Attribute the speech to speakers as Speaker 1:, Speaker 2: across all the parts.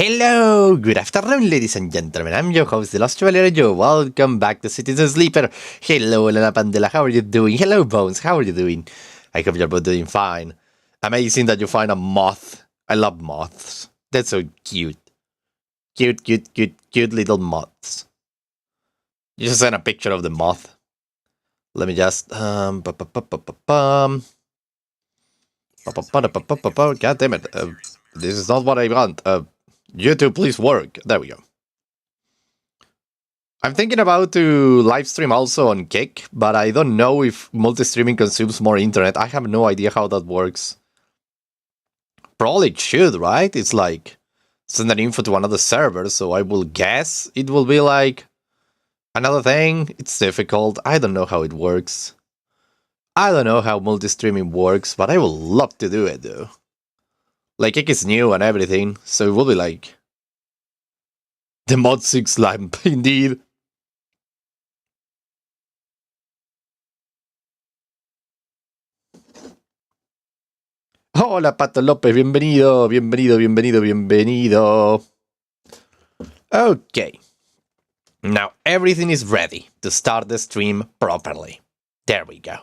Speaker 1: Hello, good afternoon, ladies and gentlemen. I'm your host, the Lost Traveler Joe. Welcome back to Citizen Sleeper. Hello, Elena Pandela. How are you doing? Hello, Bones. How are you doing? I hope you're both doing fine. Amazing that you find a moth. I love moths. That's so cute. Cute little moths. You just sent a picture of the moth. Let me just God damn it. This is not what I want. YouTube, please work. There we go. I'm thinking about to live stream also on Kick, but I don't know if multi-streaming consumes more internet. I have no idea how that works. Probably it should, right? It's like send an info to another server, so I will guess it will be like another thing. It's difficult. I don't know how it works. I don't know how multi-streaming works, but I would love to do it though. Like, Kick is new and everything, so it will be like the Mod 6 lamp, indeed. Hola, Pato López, bienvenido. Okay. Now, everything is ready to start the stream properly. There we go.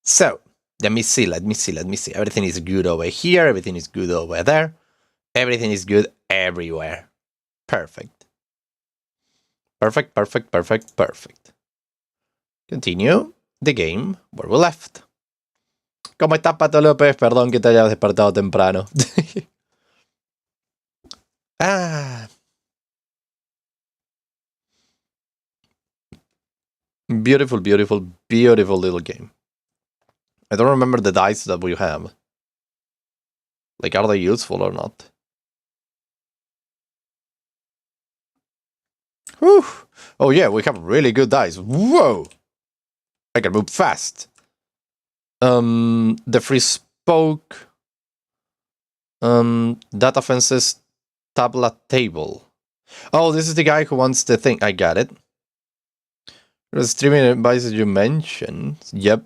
Speaker 1: So, let me see. Everything is good over here, everything is good over there. Everything is good everywhere. Perfect. Continue the game where we left. ¿Cómo estás, Pato López? Perdón que te hayas despertado temprano. Beautiful little game. I don't remember the dice that we have. Like, are they useful or not? Whew. Oh yeah, we have really good dice. Whoa! I can move fast. The free spoke. Data fences tablet table. Oh, this is the guy who wants the thing. I got it. The streaming advices you mentioned. Yep.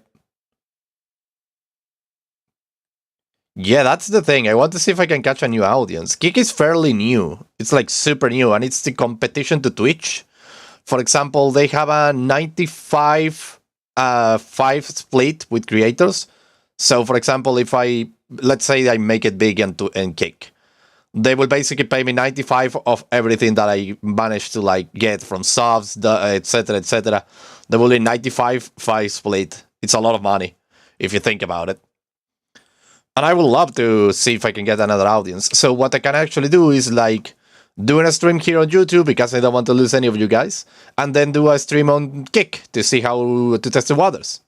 Speaker 1: Yeah, that's the thing. I want to see if I can catch a new audience. Kick is fairly new. It's like super new, and it's the competition to Twitch. For example, they have a 95 5 split with creators. So, for example, if let's say I make it big and Kick, they will basically pay me 95 of everything that I managed to like get from subs, etc. There will be 95 5 split. It's a lot of money if you think about it. And I would love to see if I can get another audience. So what I can actually do is like doing a stream here on YouTube because I don't want to lose any of you guys, and then do a stream on Kick to see how to test the waters.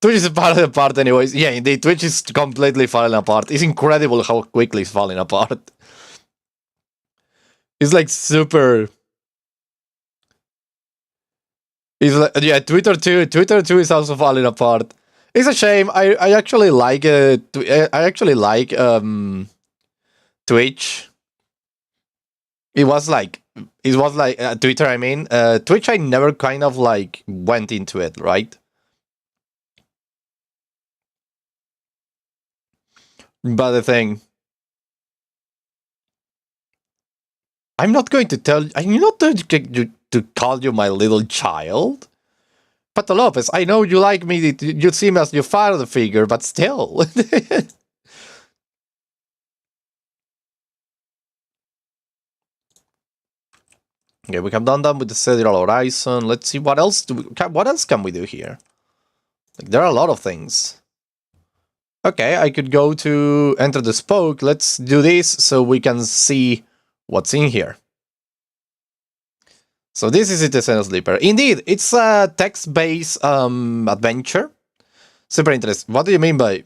Speaker 1: Twitch is falling apart anyways. Yeah, indeed, Twitch is completely falling apart. It's incredible how quickly it's falling apart. It's like super... It's like, yeah, Twitter too is also falling apart. It's a shame. I actually like Twitch. It was like Twitter. I mean, Twitch. I never kind of like went into it, right? But the thing, I'm not going to tell. I'm not going to call you my little child. Pato Lopez, I know you like me. You see me as your father figure, but still. Okay, we have done that with the cellular horizon. Let's see what else what else can we do here? Like, there are a lot of things. Okay, I could go to enter the spoke. Let's do this so we can see what's in here. So this is Citizen Sleeper. Indeed, it's a text-based adventure. Super interesting. What do you mean by...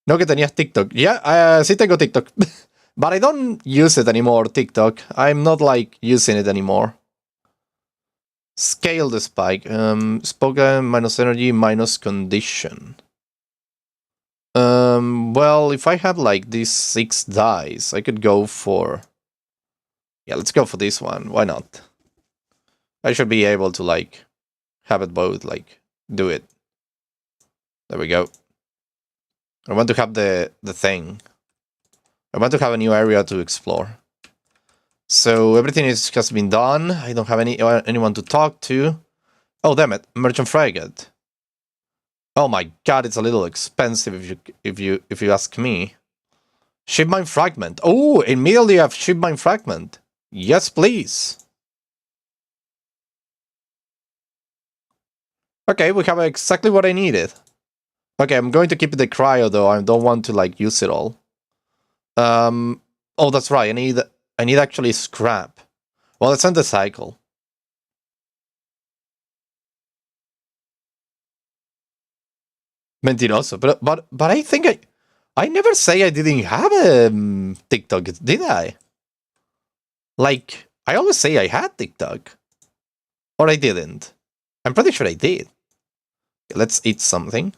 Speaker 1: No que tenías TikTok. Yeah, sí tengo TikTok. But I don't use it anymore, TikTok. I'm not like using it anymore. Scale the spike. Spoken minus energy minus condition. Well, if I have like these 6 dice, I could go for... Yeah, let's go for this one. Why not? I should be able to like have it both, like do it. There we go. I want to have the thing. I want to have a new area to explore. So everything has been done. I don't have anyone to talk to. Oh, damn it, merchant frigate. Oh my god, it's a little expensive if you ask me. Shipmine fragment. Oh, immediately I have shipmine fragment. Yes, please. Okay, we have exactly what I needed. Okay, I'm going to keep the cryo though. I don't want to like use it all. Oh, that's right. I need actually scrap. Well, let's end the cycle. Mentiroso, but I think I never say I didn't have a TikTok, did I? Like, I always say I had TikTok. Or I didn't. I'm pretty sure I did. Let's eat something.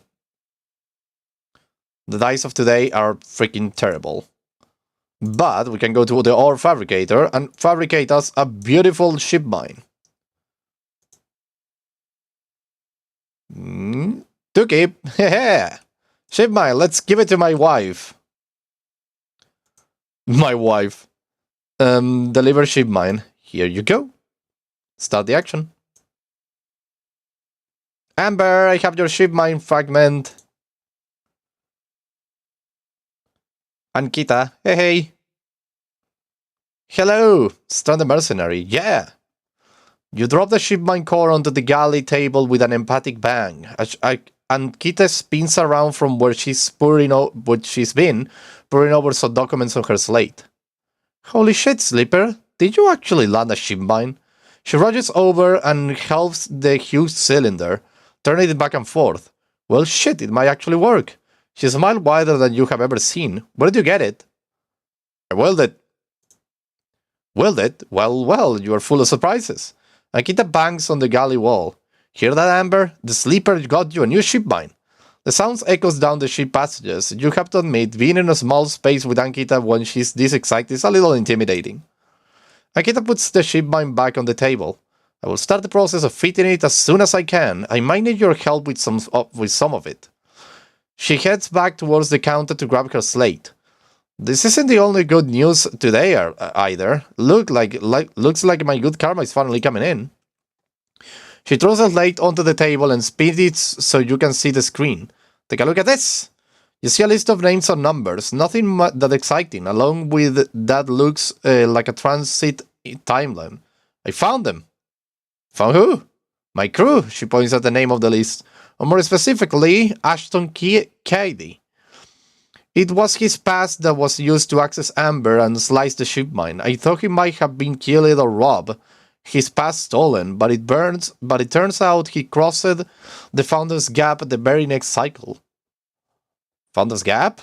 Speaker 1: The dice of today are freaking terrible. But we can go to the ore fabricator and fabricate us a beautiful ship mine. To keep. Ship mine, let's give it to my wife. My wife. Deliver ship mine. Here you go. Start the action. Amber, I have your ship mine fragment. Ankita, hey. Hello, stranded mercenary, yeah. You drop the ship mine core onto the galley table with an emphatic bang. Ankita spins around from where she's been pouring over some documents on her slate. Holy shit, Sleeper, did you actually land a ship mine? She rushes over and helps the huge cylinder, turning it back and forth. Well, shit, it might actually work. She smiled wider than you have ever seen. Where did you get it? I willed it. Willed it? Well, you are full of surprises. Ankita bangs on the galley wall. Hear that, Amber? The Sleeper got you a new ship mine. The sound echoes down the ship passages. You have to admit, being in a small space with Ankita when she's this excited is a little intimidating. Ankita puts the ship mine back on the table. I will start the process of fitting it as soon as I can. I might need your help with some of it. She heads back towards the counter to grab her slate. This isn't the only good news today either. Looks like my good karma is finally coming in. She throws the slate onto the table and spins it so you can see the screen. Take a look at this. You see a list of names and numbers, nothing that exciting, along with that looks like a transit timeline. I found them. Found who? My crew, she points at the name of the list, or more specifically, Ashton Cady. It was his past that was used to access Amber and slice the ship mine. I thought he might have been killed or robbed, his past stolen, but it turns out he crossed the Founder's Gap at the very next cycle. Founder's Gap?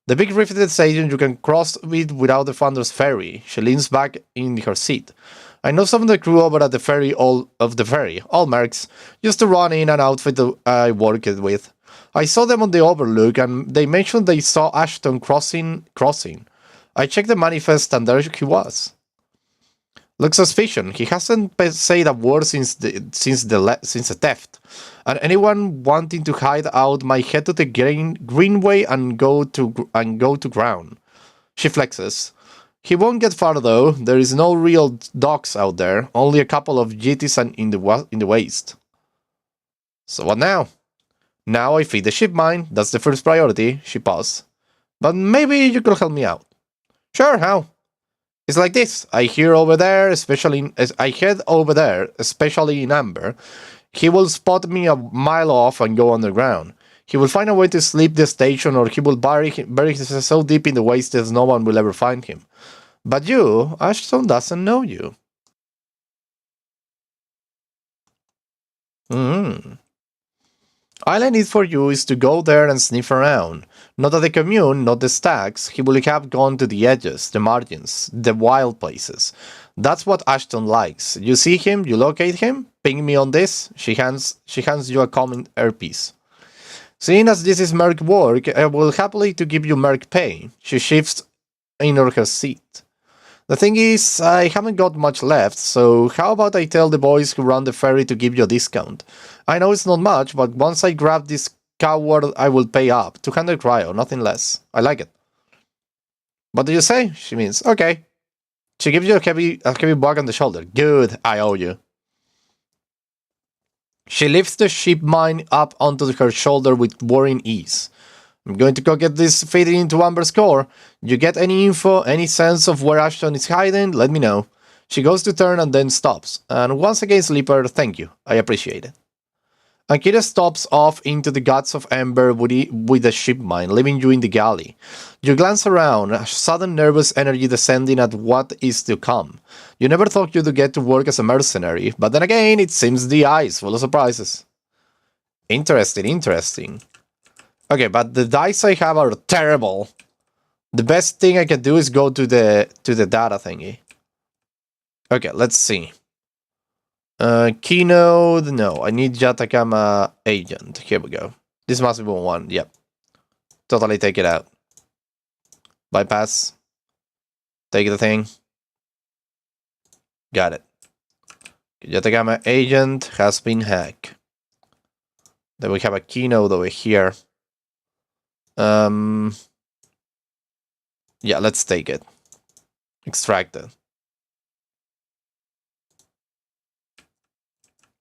Speaker 1: The big rifted station you can cross it without the Founder's Ferry. She leans back in her seat. I know some of the crew over at the ferry, all mercs, used to run in and outfit I worked with. I saw them on the Overlook and they mentioned they saw Ashton crossing. I checked the manifest and there he was. Looks suspicious. He hasn't said a word since the theft. And anyone wanting to hide out might head to the greenway and go to ground. She flexes. He won't get far though. There is no real docks out there. Only a couple of jetties in the waste. So what now? Now I feed the ship mine. That's the first priority. She paused. But maybe you could help me out. Sure, how? It's like this. I head over there, especially in Amber. He will spot me a mile off and go underground. He will find a way to sleep the station, or he will bury himself so deep in the waste that no one will ever find him. But you, Ashton doesn't know you. All I need for you is to go there and sniff around. Not at the commune, not the stacks. He will have gone to the edges, the margins, the wild places. That's what Ashton likes. You see him, you locate him, ping me on this. She hands you a common earpiece. Seeing as this is merc work, I will happily to give you merc pay. She shifts in her seat. The thing is, I haven't got much left, so how about I tell the boys who run the ferry to give you a discount? I know it's not much, but once I grab this coward, I will pay up. 200 cryo, nothing less. I like it. What do you say? She means, okay. She gives you a heavy bug on the shoulder. Good, I owe you. She lifts the ship mine up onto her shoulder with worrying ease. I'm going to go get this fading into Amber's core. You get any info, any sense of where Ashton is hiding? Let me know. She goes to turn and then stops. And once again, Sleeper, thank you. I appreciate it. Akira stops off into the guts of Amber with the ship mine, leaving you in the galley. You glance around, a sudden nervous energy descending at what is to come. You never thought you'd get to work as a mercenary, but then again, it seems the ice full of surprises. Interesting. Okay, but the dice I have are terrible. The best thing I can do is go to the data thingy. Okay, let's see. Keynote, no, I need Yatakama agent. Here we go. This must be one, yep. Totally take it out. Bypass. Take the thing. Got it. Yatakama agent has been hacked. Then we have a keynote over here. Yeah, let's take it. Extract it.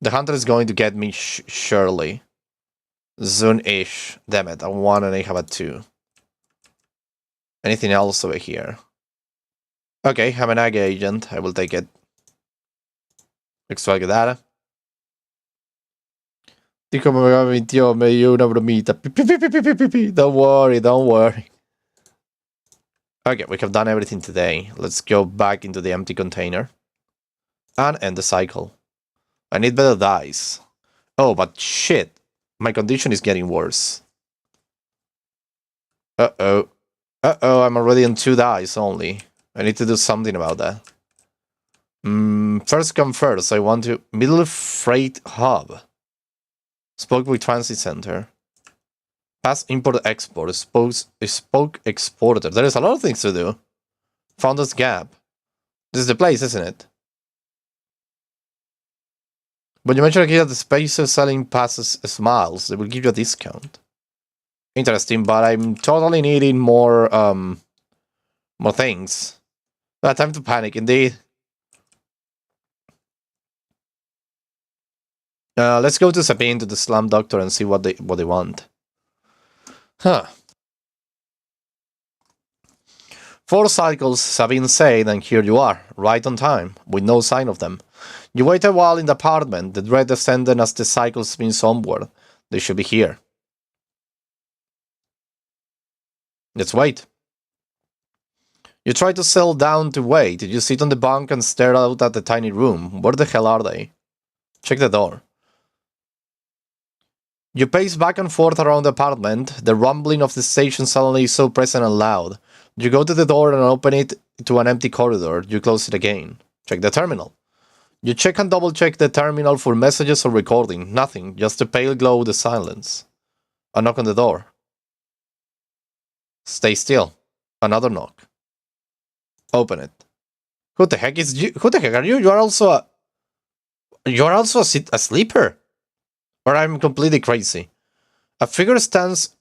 Speaker 1: The hunter is going to get me surely. Soon-ish. Damn it, I want and I have a 2. Anything else over here? Okay, have an AG agent. I will take it. Extract the data. Dijo me mintió, me dio una bromita. Don't worry. Okay, we have done everything today. Let's go back into the empty container. And end the cycle. I need better dice. Oh, but shit. My condition is getting worse. Uh-oh, I'm already on 2 dice only. I need to do something about that. First come first, I want to... Middle Freight Hub. Spoke with Transit Center. Pass Import-Export. Spoke Exporter. There is a lot of things to do. Founders Gap. This is the place, isn't it? But you mentioned here that the spacer selling passes smiles. They will give you a discount. Interesting, but I'm totally needing more things. Time to panic, indeed. Let's go to Sabine, to the Slam Doctor, and see what they want. Huh. 4 cycles, Sabine said, and here you are, right on time, with no sign of them. You wait a while in the apartment, the dread descending as the cycle spins onward. They should be here. Let's wait. You try to settle down to wait. You sit on the bunk and stare out at the tiny room. Where the hell are they? Check the door. You pace back and forth around the apartment. The rumbling of the station suddenly is so present and loud. You go to the door and open it to an empty corridor. You close it again. Check the terminal. You check and double-check the terminal for messages or recording. Nothing, just a pale glow of the silence. A knock on the door. Stay still. Another knock. Open it. Who the heck is you? Who the heck are you? You're also a sleeper. Or I'm completely crazy. A figure stands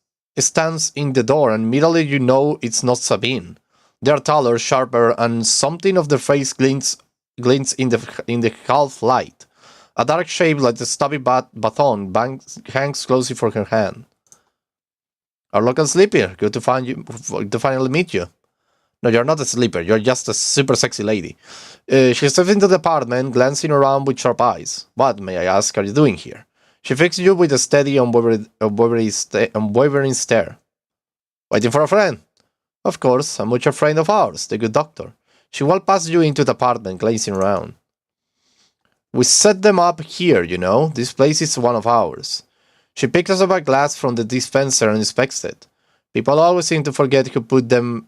Speaker 1: in the door, and immediately you know it's not Sabine. They are taller, sharper, and something of their face glints in the half light. A dark shape like the stubby baton hangs closely for her hand. Our local sleeper, good to finally meet you. No, you're not a sleeper, you're just a super sexy lady. She steps into the apartment, glancing around with sharp eyes. What, may I ask, are you doing here? She fixes you with a steady, unwavering stare. Waiting for a friend? Of course, a mutual friend of ours, the good doctor. She walked past you into the apartment, glancing around. We set them up here, you know. This place is one of ours. She picks up a glass from the dispenser and inspects it. People always seem to forget who put them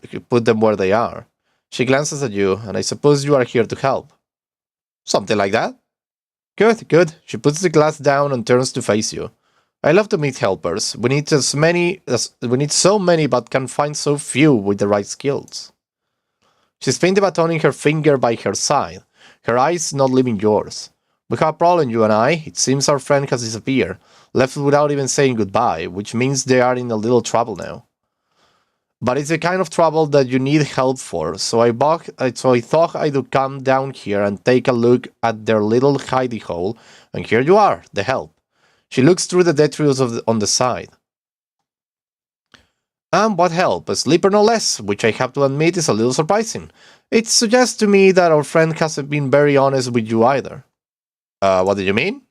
Speaker 1: where they are. She glances at you, and I suppose you are here to help. Something like that? Good. She puts the glass down and turns to face you. I love to meet helpers. We need so many, but can find so few with the right skills. She spins the baton in her finger by her side, her eyes not leaving yours. We have a problem, you and I. It seems our friend has disappeared, left without even saying goodbye, which means they are in a little trouble now. But it's the kind of trouble that you need help for, so I thought I would come down here and take a look at their little hidey hole, and here you are, the help. She looks through the detritus on the side. And what help? A sleeper no less, which I have to admit is a little surprising. It suggests to me that our friend hasn't been very honest with you either. What do you mean?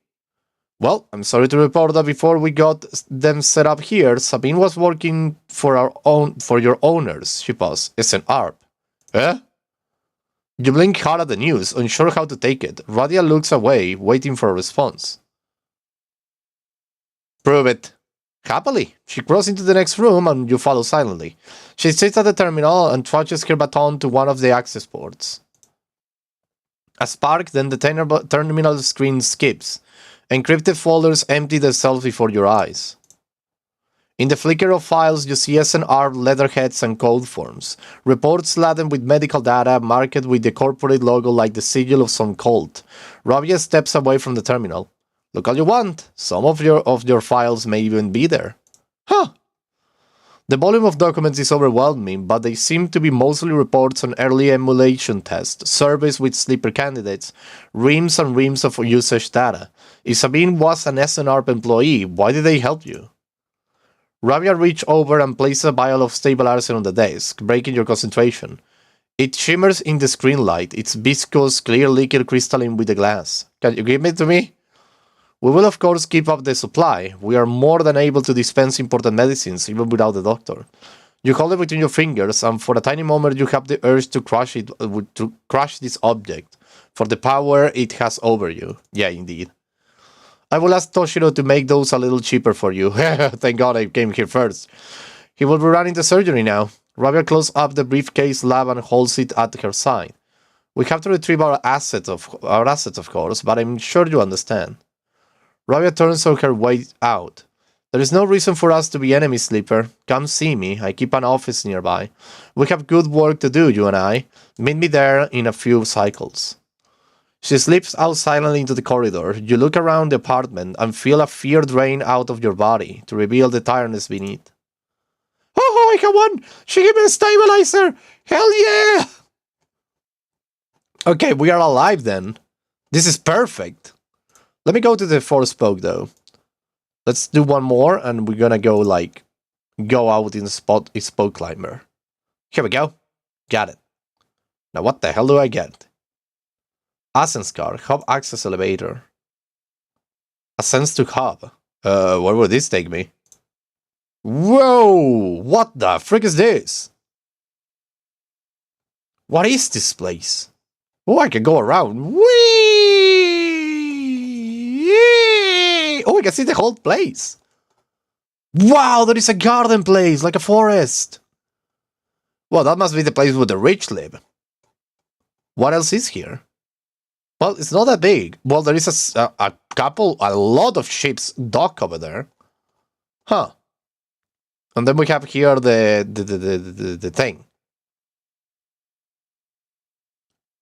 Speaker 1: Well, I'm sorry to report that before we got them set up here, Sabine was working for your owners, she paused. It's an ARP. Eh? You blink hard at the news, unsure how to take it. Radia looks away, waiting for a response. Prove it. Happily, she crosses into the next room and you follow silently. She sits at the terminal and touches her baton to one of the access ports. A spark, then the terminal screen skips. Encrypted folders empty themselves before your eyes. In the flicker of files, you see SNR letterheads and code forms. Reports laden with medical data, marked with the corporate logo like the sigil of some cult. Rabia steps away from the terminal. Look all you want. Some of your files may even be there. Huh. The volume of documents is overwhelming, but they seem to be mostly reports on early emulation tests, surveys with sleeper candidates, reams and reams of usage data. If Sabine was an SNRP employee, why did they help you? Rabia reached over and placed a vial of stabilizer on the desk, breaking your concentration. It shimmers in the screen light, its viscous, clear liquid crystalline with the glass. Can you give it to me? We will of course keep up the supply. We are more than able to dispense important medicines, even without the doctor. You hold it between your fingers, and for a tiny moment you have the urge to crush this object, for the power it has over you. Yeah, indeed. I will ask Toshiro to make those a little cheaper for you. Thank God I came here first. He will be running the surgery now. Rabia closes up the briefcase lab and holds it at her side. We have to retrieve our assets, of course, but I'm sure you understand. Rabia turns on her way out. There is no reason for us to be enemies, Sleeper. Come see me. I keep an office nearby. We have good work to do, you and I. Meet me there in a few cycles. She slips out silently into the corridor. You look around the apartment and feel a fear drain out of your body to reveal the tiredness beneath. Oh, I have one! She gave me a stabilizer! Hell yeah! Okay, we are alive then. This is perfect. Let me go to the fourth spoke though. Let's do one more and we're gonna go out in spoke climber. Here we go. Got it. Now what the hell do I get? Ascent car, hub access elevator. Ascents to hub. Where would this take me? Whoa! What the frick is this? What is this place? Oh, I can go around. Whee! Oh, I can see the whole place. Wow, there is a garden place, like a forest. Well, that must be the place where the rich live. What else is here? Well, it's not that big. Well, there is a lot of ships docked over there. Huh. And then we have here the thing.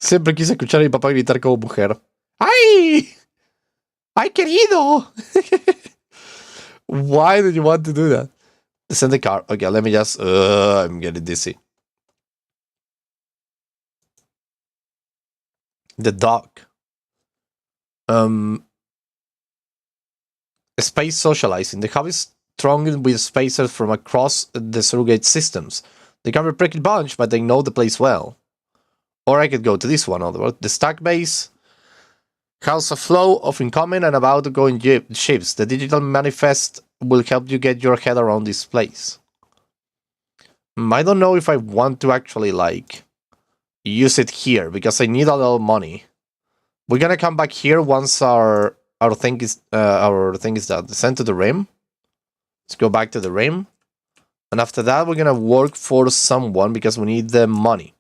Speaker 1: Siempre quise escuchar a mi papá gritar como mujer. ¡Ay! ¡Ay, querido! Why did you want to do that? Send the car. Okay, let me just... I'm getting dizzy. The dock. Space socializing. The hub is thronged with spacers from across the surrogate systems. They can be a pretty bunch, but they know the place well. Or I could go to this one, otherwise. The stack base has a flow of incoming and about to going ships. The digital manifest will help you get your head around this place. I don't know if I want to actually, use it here, because I need a lot of money. We're gonna come back here once our thing is done. Sent to the rim. Let's go back to the rim. And after that, we're gonna work for someone because we need the money.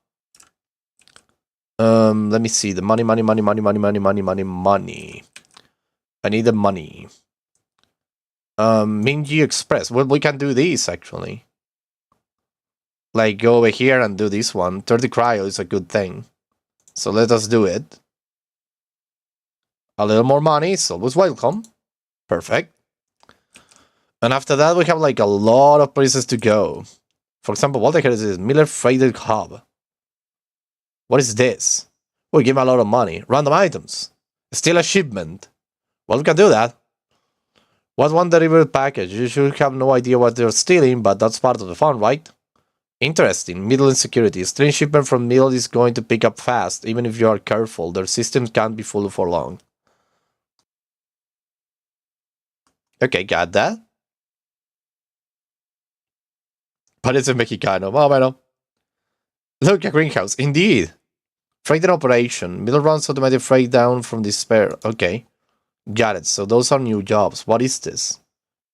Speaker 1: Let me see. The money. I need the money. Minji Express. Well, we can do this, actually. Go over here and do this one. 30 cryo is a good thing. So let us do it. A little more money is always welcome. Perfect. And after that, we have, a lot of places to go. For example, what the hell is this? Miller Freighted Hub. What is this? We give him a lot of money. Random items. Steal a shipment. Well, we can do that. What one delivered package? You should have no idea what they're stealing, but that's part of the fun, right? Interesting. Middle insecurity. Stealing shipment from middle is going to pick up fast, even if you are careful. Their systems can't be full for long. Okay, got that. Parece mexicano. Más o menos. Look, a greenhouse. Indeed. Freight and operation. Middle runs automatic freight down from despair. Okay. Got it. So those are new jobs. What is this?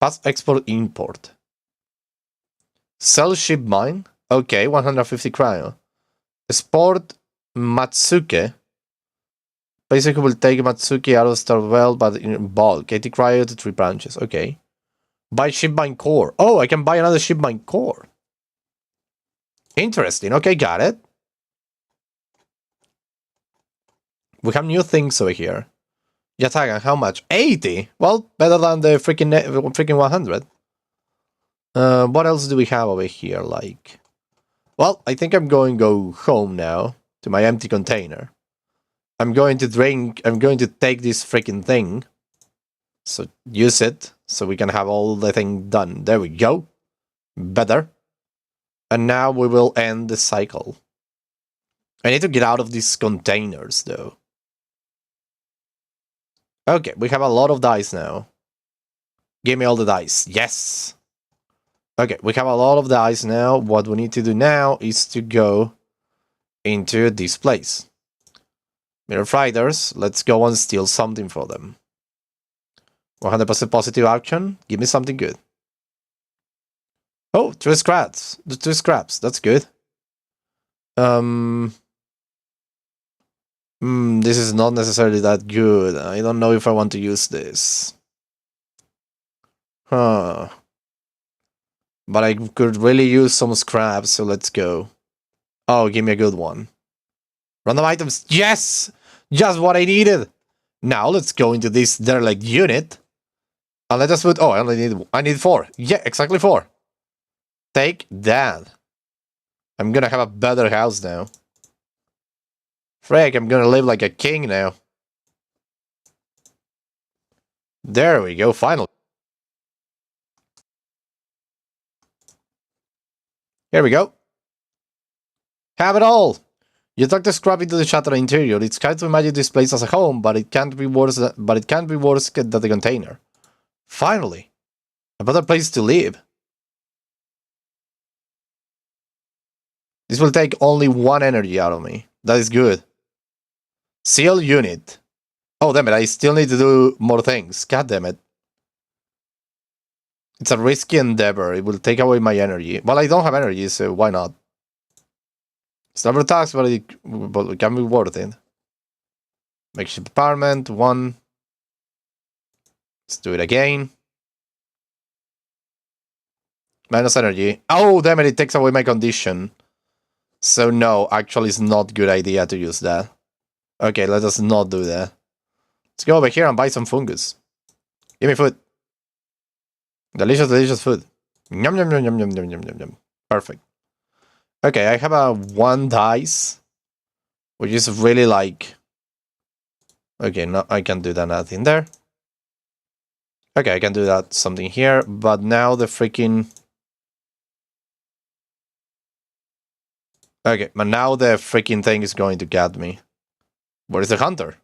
Speaker 1: Pass export import. Sell ship mine. Okay, 150 cryo. Sport Matsuke. Basically will take Matsuki out of the star well, but in bulk. 80 cryo to 3 branches. Okay. Buy ship mine core. Oh, I can buy another ship mine core. Interesting. Okay, got it. We have new things over here. Yatagan, how much? 80? Well, better than the freaking 100. What else do we have over here? Like, well, I think I'm going to go home now to my empty container. I'm going to drink. I'm going to take this freaking thing. So use it so we can have all the thing done. There we go. Better. And now we will end the cycle. I need to get out of these containers though. Okay, we have a lot of dice now. Give me all the dice. Yes! Okay, we have a lot of dice now. What we need to do now is to go into this place. Mirror Fighters, let's go and steal something for them. 100% positive action. Give me something good. Oh, 2 scraps. 2 scraps. That's good. This is not necessarily that good. I don't know if I want to use this. Huh. But I could really use some scraps, so let's go. Oh, give me a good one. Random items. Yes! Just what I needed! Now let's go into this derelict unit. And let us put... Oh, I need 4. Yeah, exactly 4. Take that. I'm gonna have a better house now. Frick, I'm gonna live like a king now. There we go, finally. Here we go. Have it all! You tuck the scrap into the shattered interior. It's hard to imagine this place as a home, but it can't be worse than the container. Finally! A better place to live. This will take only 1 energy out of me. That is good. Seal unit. Oh, damn it, I still need to do more things. God damn it. It's a risky endeavor. It will take away my energy. Well, I don't have energy, so why not? It's never taxed, but it can be worth it. Makeshift apartment, 1. Let's do it again. Minus energy. Oh, damn it, it takes away my condition. So no, actually it's not a good idea to use that. Okay, let us not do that. Let's go over here and buy some fungus. Give me food. Delicious, delicious food. Yum, yum, yum, yum, yum, yum, yum, yum, yum. Perfect. Okay, I have a 1 dice, which is really like... Okay, no, I can't do that, nothing there. Okay, I can do that, something here, but now the freaking... Okay, but now the freaking thing is going to get me. Where is the hunter?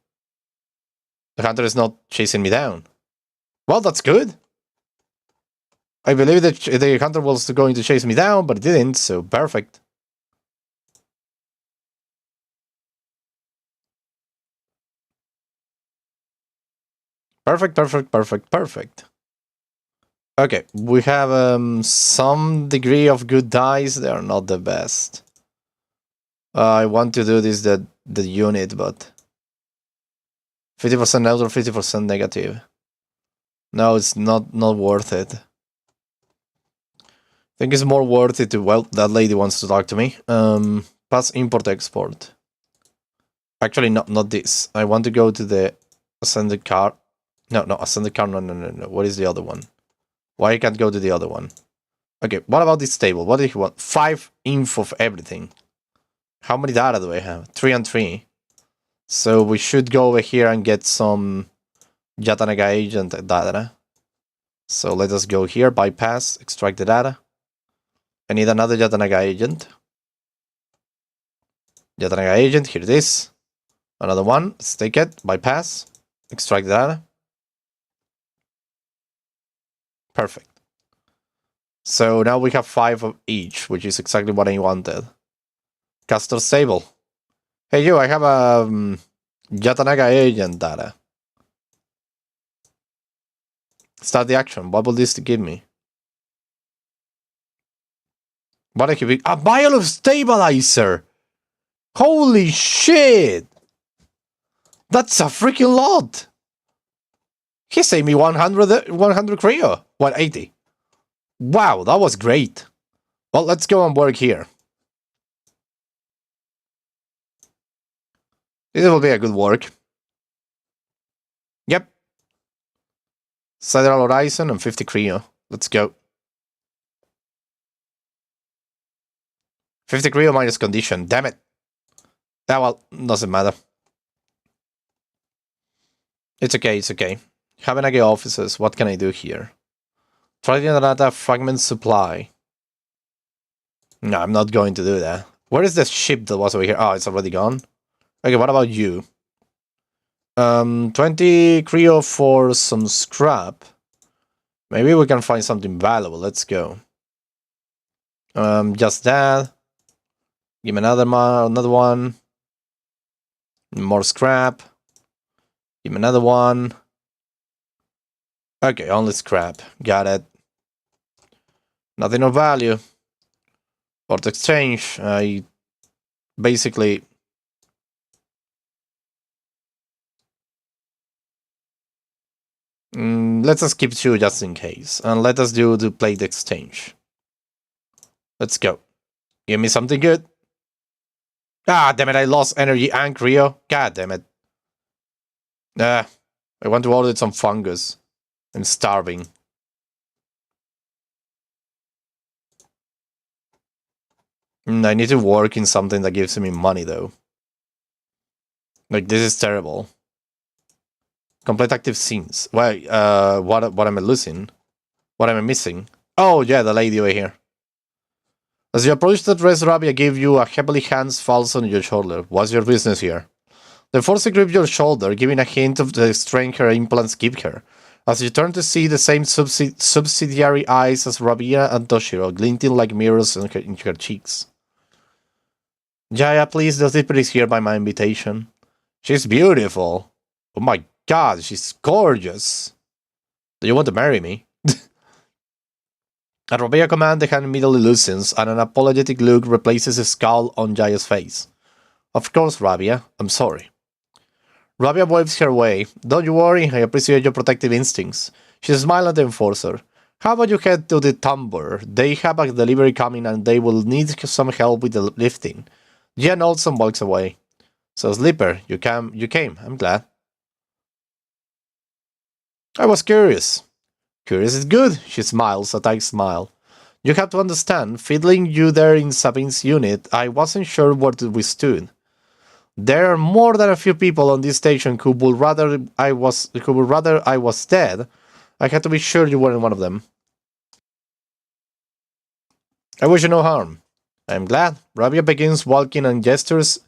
Speaker 1: The hunter is not chasing me down. Well, that's good. I believe that the hunter was going to chase me down, but it didn't, so perfect. Perfect, perfect, perfect, perfect. Okay, we have some degree of good dice. They are not the best. I want to do this the unit, but 50% neutral, 50% negative. No, it's not worth it. I think it's more worth it to, well, that lady wants to talk to me. Pass import export. Actually, not this. I want to go to the ascended car. No, ascended car. No. What is the other one? Why I can't go to the other one? Okay, what about this table? What do you want? 5 info of everything. How many data do I have? 3 and 3. So we should go over here and get some Yatanaga agent data. So let us go here, bypass, extract the data. I need another Yatanaga agent. Yatanaga agent, here it is. Another one, let's take it, bypass, extract the data. Perfect. So now we have 5 of each, which is exactly what I wanted. Castor stable. Hey you, I have a Yatanaga agent data. Start the action. What will this give me? What a big a vial of stabilizer! Holy shit! That's a freaking lot! He saved me 100 Creo. 180. Wow, that was great. Well, let's go and work here. This will be a good work. Yep. Sideral Horizon and 50 Creo. Let's go. 50 Creo minus condition. Damn it. Ah, well, doesn't matter. It's okay, it's okay. Habanage offices. What can I do here? Trading data fragment supply. No, I'm not going to do that. Where is the ship that was over here? Oh, it's already gone. Okay, what about you? 20 Creo for some scrap. Maybe we can find something valuable. Let's go. Just that. Give me another one. More scrap. Give me another one. Okay, only scrap. Got it. Nothing of value. For the exchange, I basically... let's just keep 2 just in case. And let us do the plate exchange. Let's go. Give me something good. Ah, damn it, I lost energy and Creo. God damn it. I want to order some fungus. I'm starving. I need to work in something that gives me money, though. Like, this is terrible. Complete active scenes. Well, what am I losing? What am I missing? Oh, yeah, the lady over here. As you approach the dress, Rabia gave you a heavily hands falls on your shoulder. What's your business here? The force gripped your shoulder, giving a hint of the strength her implants give her. As you turn to see the same subsidiary eyes as Rabia and Toshiro, glinting like mirrors in her cheeks. Jaya, please, does this hear by my invitation? She's beautiful. Oh my god, she's gorgeous. Do you want to marry me? At Rabia command, the hand immediately loosens, and an apologetic look replaces a scowl on Jaya's face. Of course, Rabia, I'm sorry. Rabia waves her way. Don't you worry, I appreciate your protective instincts. She smiles at the enforcer. How about you head to the Tumber? They have a delivery coming and they will need some help with the lifting. Jia nods and walks away. So, Sleeper, you came. I'm glad. I was curious. Curious is good, she smiles, a tight smile. You have to understand, fiddling you there in Sabine's unit, I wasn't sure where we stood. There are more than a few people on this station who would rather I was dead. I had to be sure you weren't one of them. I wish you no harm. I'm glad. Rabia begins walking and gestures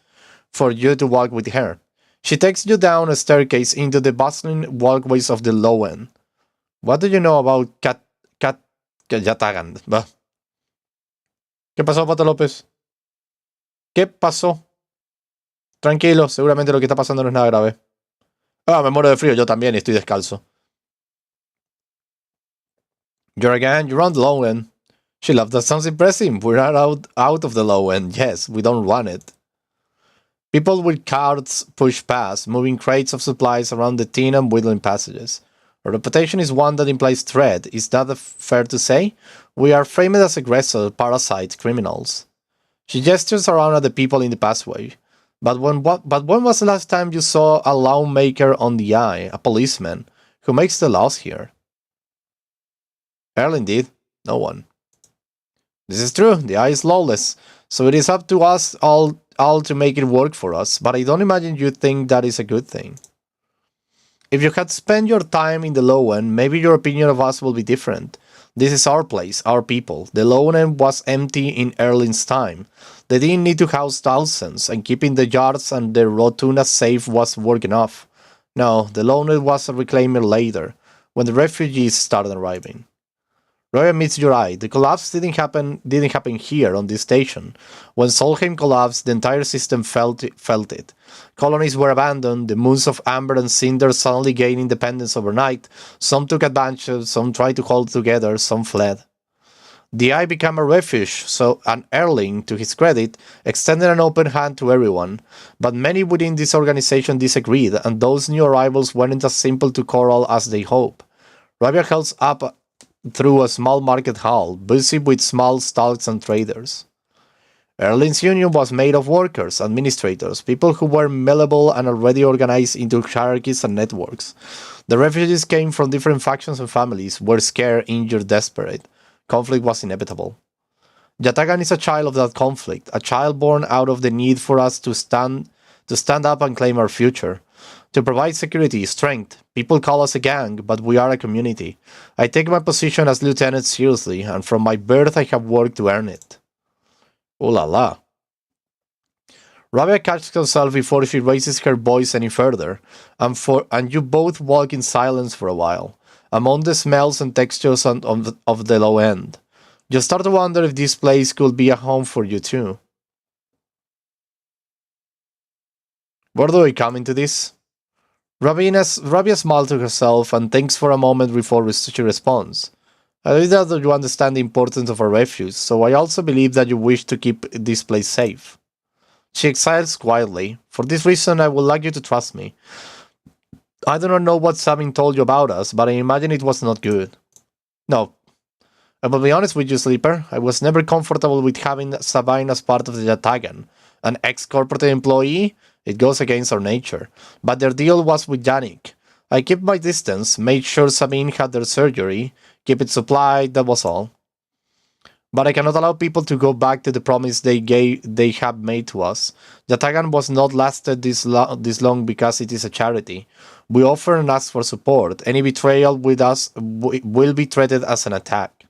Speaker 1: for you to walk with her. She takes you down a staircase into the bustling walkways of the low end. What do you know about Yatagan? ¿Qué pasó, Pato López? ¿Qué pasó? Tranquilo, seguramente lo que está pasando no es nada grave. Ah, me muero de frío, yo también estoy descalzo. You're on the low end. She laughed. That sounds impressive. We're out of the low end. Yes, we don't run it. People with carts push past, moving crates of supplies around the thin and winding passages. Our reputation is one that implies threat. Is that fair to say? We are framed as aggressors, parasites, criminals. She gestures around at the people in the passageway. But when was the last time you saw a lawmaker on the eye, a policeman, who makes the laws here? Earl indeed. No one. This is true, the eye is lawless, so it is up to us all to make it work for us, but I don't imagine you think that is a good thing. If you had spent your time in the low end, maybe your opinion of us will be different. This is our place, our people. The low end was empty in Erling's time. They didn't need to house thousands, and keeping the yards and the rotunda safe was work enough. No, the low end was a reclaimer later, when the refugees started arriving. Roy meets your eye. The collapse didn't happen here on this station. When Solheim collapsed, the entire system felt it. Colonies were abandoned, the moons of Amber and Cinder suddenly gained independence overnight. Some took advantage, some tried to hold together, some fled. The Eye became a refuge, so an Erling, to his credit, extended an open hand to everyone. But many within this organization disagreed, and those new arrivals weren't as simple to corral as they hoped. Rabia helps up through a small market hall, busy with small stalls and traders. Erling's union was made of workers, administrators, people who were malleable and already organized into hierarchies and networks. The refugees came from different factions and families, were scared, injured, desperate. Conflict was inevitable. Yatagan is a child of that conflict, a child born out of the need for us to stand up and claim our future. To provide security, strength. People call us a gang, but we are a community. I take my position as lieutenant seriously, and from my birth I have worked to earn it. Oh la la. Rabia catches herself before she raises her voice any further, and you both walk in silence for a while, among the smells and textures of the low end. You start to wonder if this place could be a home for you too. Where do I come into this? Rabia smiled to herself and thinks for a moment before she responds. I believe that you understand the importance of a refuge, so I also believe that you wish to keep this place safe. She exhales quietly. For this reason, I would like you to trust me. I do not know what Sabine told you about us, but I imagine it was not good. No, I will be honest with you, Sleeper. I was never comfortable with having Sabine as part of the Yatagan. An ex-corporate employee? It goes against our nature. But their deal was with Yannick. I kept my distance, made sure Sabine had their surgery, keep it supplied, that was all. But I cannot allow people to go back to the promise they have made to us. Yatagan was not lasted this long because it is a charity. We offer and ask for support. Any betrayal with us will be treated as an attack.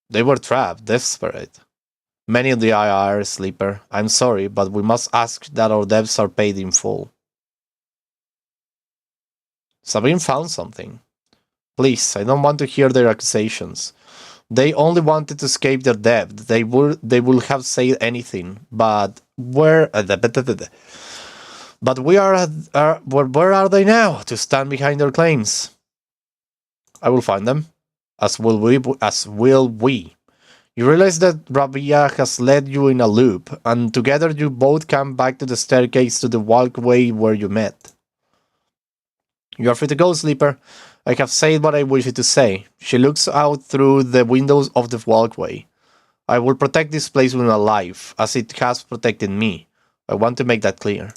Speaker 1: They were trapped, desperate. Many of the IR, Sleeper. I'm sorry, but we must ask that our debts are paid in full. Sabine found something. Please, I don't want to hear their accusations. They only wanted to escape their debt. They would have said anything. But where? But where are they now to stand behind their claims? I will find them, as will we. As will we. You realize that Rabia has led you in a loop, and together you both come back to the staircase to the walkway where you met. You are free to go, Sleeper. I have said what I wish to say. She looks out through the windows of the walkway. I will protect this place with my life, as it has protected me. I want to make that clear.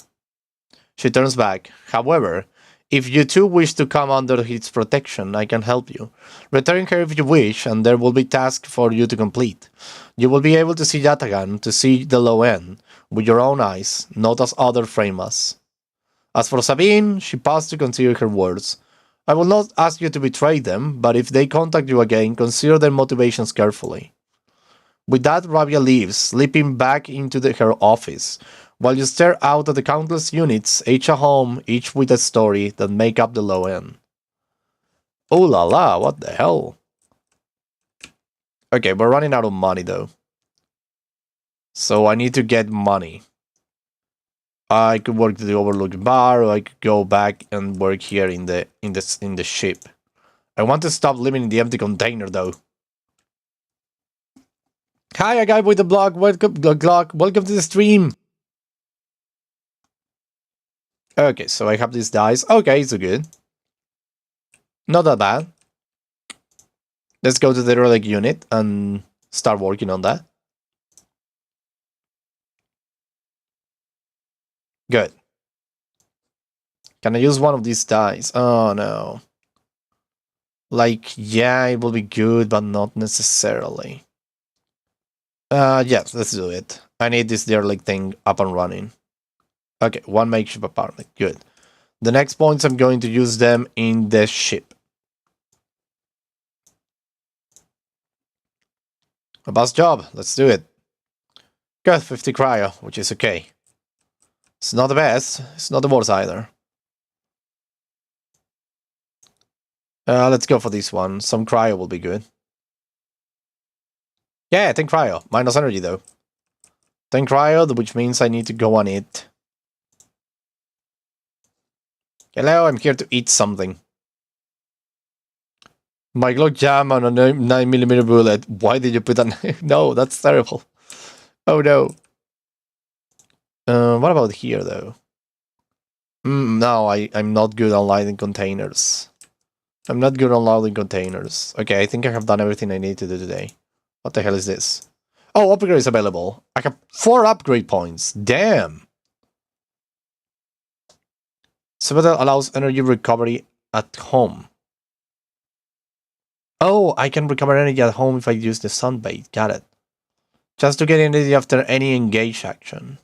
Speaker 1: She turns back. However, if you too wish to come under its protection, I can help you. Return her if you wish, and there will be tasks for you to complete. You will be able to see Yatagan, to see the low end, with your own eyes, not as others frame us. As for Sabine, she paused to consider her words. I will not ask you to betray them, but if they contact you again, consider their motivations carefully. With that, Rabia leaves, slipping back into her office, while you stare out at the countless units, each a home, each with a story, that make up the low end. Oh la la, what the hell? Okay, we're running out of money though. So I need to get money. I could work the overlook bar, or I could go back and work here in the ship. I want to stop living in the empty container though. Hi, a guy with the blog. Welcome to the stream. Okay, so I have these dice. Okay, it's good. Not that bad. Let's go to the relic unit and start working on that. Good. Can I use one of these dice? Oh no. Like, yeah, it will be good, but not necessarily. Yes, let's do it. I need this derelict thing up and running. Okay, one makeshift apartment. Good. The next points, I'm going to use them in the ship. A boss job. Let's do it. Good, 50 cryo, which is okay. It's not the best. It's not the worst either. Let's go for this one. Some cryo will be good. Yeah, 10 cryo. Minus energy, though. 10 cryo, which means I need to go on it. Hello, I'm here to eat something. My Glock jam on a 9mm bullet. Why did you put on? No, that's terrible. Oh no. What about here, though? No, I'm not good on lighting containers. I'm not good on loading containers. Okay, I think I have done everything I need to do today. What the hell is this? Oh, upgrades available. I have 4 upgrade points. Damn. Saboteur allows energy recovery at home. Oh, I can recover energy at home if I use the sunbait. Got it. Just to get energy after any engage action.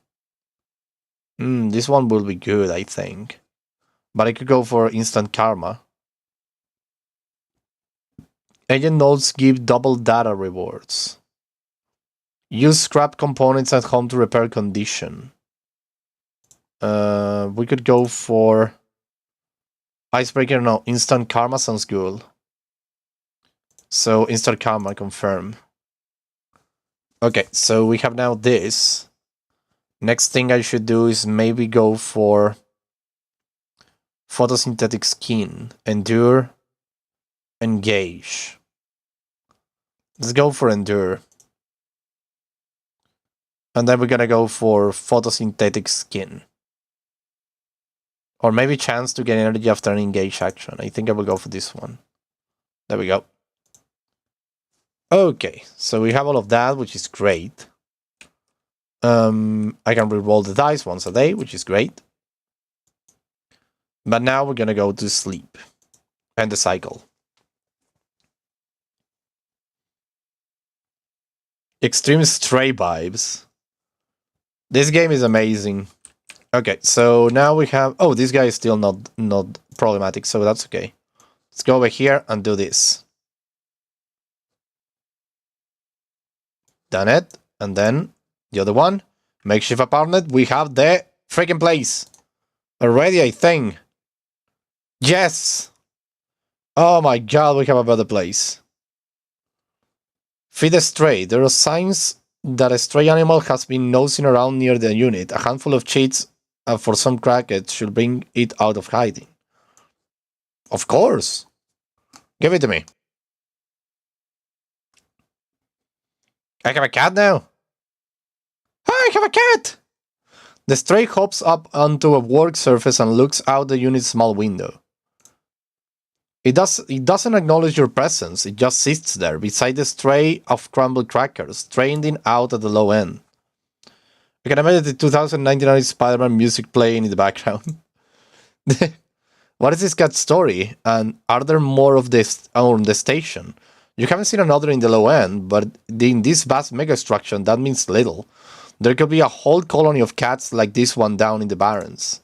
Speaker 1: This one will be good, I think. But I could go for instant karma. Agent nodes give double data rewards. Use scrap components at home to repair condition. We could go for icebreaker. No, instant karma sounds good. So instant karma, confirm. Okay, so we have now this. Next thing I should do is maybe go for photosynthetic skin, endure, engage. Let's go for endure. And then we're gonna go for photosynthetic skin. Or maybe chance to get energy after an engage action. I think I will go for this one. There we go. Okay, so we have all of that, which is great. I can reroll the dice once a day, which is great. But now we're gonna go to sleep. End the cycle. Extreme Stray vibes. This game is amazing. Okay, so now we have... Oh, this guy is still not problematic, so that's okay. Let's go over here and do this. Done it. And then the other one. Makeshift apartment. We have the freaking place. Already, I think. Yes! Oh my god, we have a better place. Feed a stray. There are signs that a stray animal has been nosing around near the unit. A handful of cheats for some crackheads should bring it out of hiding. Of course. Give it to me. I have a cat now. I have a cat! The stray hops up onto a work surface and looks out the unit's small window. It doesn't acknowledge your presence, it just sits there, beside the tray of crumbled crackers, trending out at the low end. I can imagine the 2099 Spider-Man music playing in the background. What is this cat's story? And are there more of this on the station? You haven't seen another in the low end, but in this vast megastructure, that means little. There could be a whole colony of cats like this one down in the Barrens.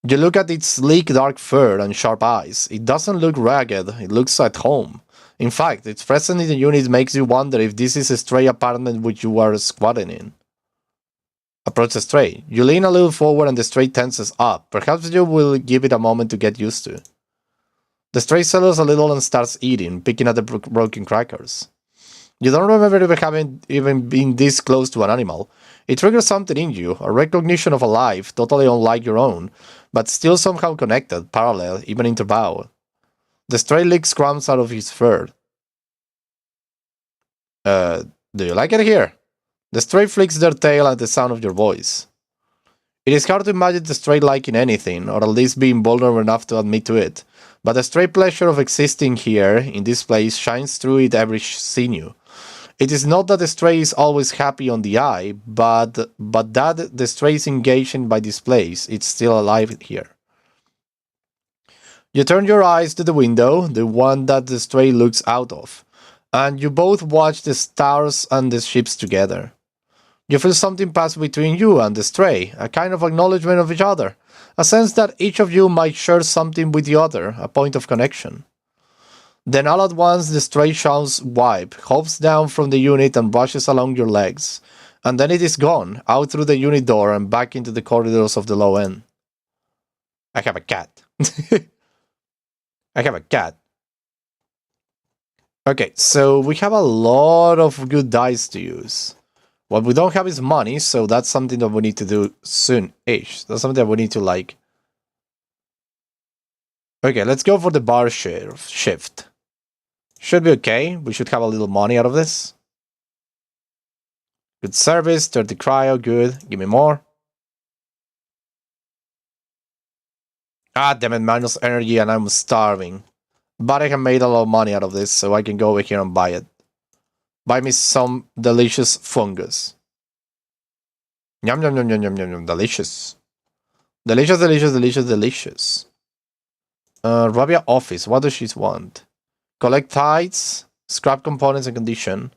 Speaker 1: You look at its sleek dark fur and sharp eyes. It doesn't look ragged, it looks at home. In fact, its presence in the unit makes you wonder if this is a stray apartment which you are squatting in. Approach the stray. You lean a little forward and the stray tenses up. Perhaps you will give it a moment to get used to. The stray settles a little and starts eating, picking at the broken crackers. You don't remember ever having even been this close to an animal. It triggers something in you, a recognition of a life totally unlike your own, but still somehow connected, parallel, even interbow. The stray licks crumbs out of his fur. Do you like it here? The stray flicks their tail at the sound of your voice. It is hard to imagine the stray liking anything, or at least being vulnerable enough to admit to it, but the stray pleasure of existing here, in this place, shines through it every sinew. It is not that the stray is always happy on the eye, but that the stray is engaged by this place, it's still alive here. You turn your eyes to the window, the one that the stray looks out of, and you both watch the stars and the ships together. You feel something pass between you and the stray, a kind of acknowledgement of each other, a sense that each of you might share something with the other, a point of connection. Then all at once the stray shouts wipe, hops down from the unit and rushes along your legs, and then it is gone, out through the unit door and back into the corridors of the low end. I have a cat. I have a cat. Okay, so we have a lot of good dice to use. What we don't have is money, so that's something that we need to do soon-ish. That's something that we need to like. Okay, let's go for the bar shift. Should be okay. We should have a little money out of this. Good service, 30 cryo, good. Give me more. Ah, damn it, minus energy and I'm starving. But I have made a lot of money out of this, so I can go over here and buy it. Buy me some delicious fungus. Yum yum yum yum yum yum yum, delicious. Delicious, delicious, delicious, delicious. Rabia office, what does she want? Collect tides, scrap components and condition.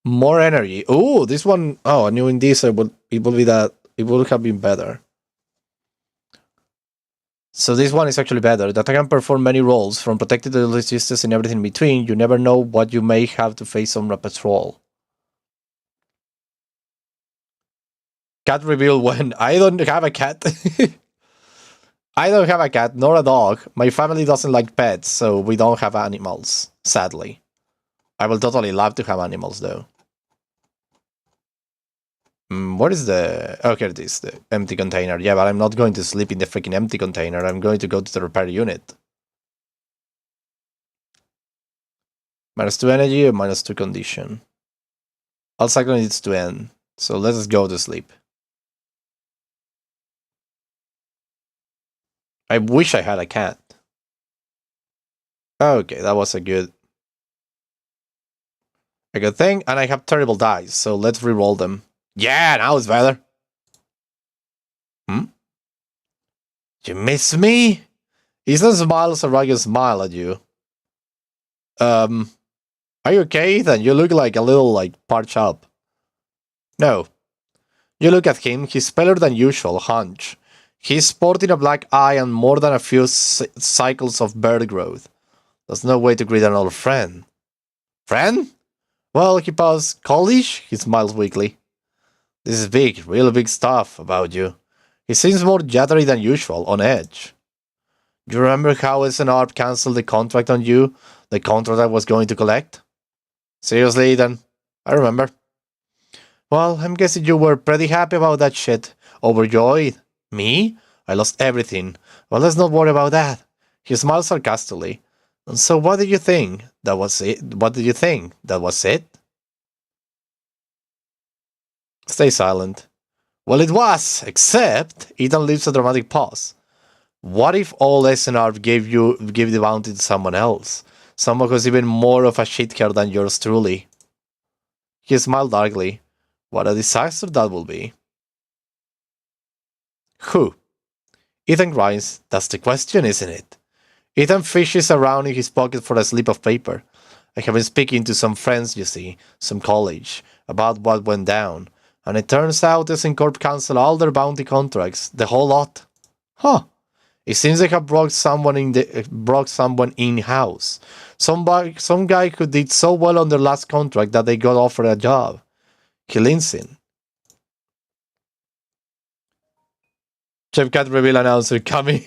Speaker 1: More energy. Oh, this one, oh, I knew in this it would be that, it would have been better. So this one is actually better, that I can perform many roles, from protected to resistance and everything in between. You never know what you may have to face on a patrol. Cat reveal when I don't have a cat. I don't have a cat, nor a dog. My family doesn't like pets, so we don't have animals, sadly. I will totally love to have animals, though. What is the... Oh, here it is, the empty container. Yeah, but I'm not going to sleep in the freaking empty container. I'm going to go to the repair unit. -2 energy or -2 condition. All cycle needs to end, so let us go to sleep. I wish I had a cat. Okay, that was a good thing, and I have terrible dice, so let's re-roll them. Yeah, now it's better. You miss me? Ethan smiles and I can smile at you. Are you okay, Ethan? You look like a little, parched up. No. You look at him, he's paler than usual, hunch. He's sporting a black eye and more than a few cycles of beard growth. There's no way to greet an old friend. Friend? Well, he paused. College? He smiles weakly. This is big, really big stuff about you. He seems more jittery than usual, on edge. Do you remember how SNR cancelled the contract on you? The contract I was going to collect? Seriously, Ethan? I remember. Well, I'm guessing you were pretty happy about that shit. Overjoyed. Me? I lost everything. Well, let's not worry about that. He smiled sarcastically. And so what did you think? That was it? What did you think? That was it? Stay silent. Well, it was, except... Ethan leaves a dramatic pause. What if all SNR gave the bounty to someone else? Someone who's even more of a shithead than yours truly? He smiled darkly. What a disaster that will be. Who? Ethan grinds. That's the question, isn't it? Ethan fishes around in his pocket for a slip of paper. I have been speaking to some friends, you see, some college, about what went down. And it turns out SNCorp canceled all their bounty contracts, the whole lot. Huh. It seems they have brought someone in-house. Some guy who did so well on their last contract that they got offered a job. He leans in. Chef Cat reveal announcer coming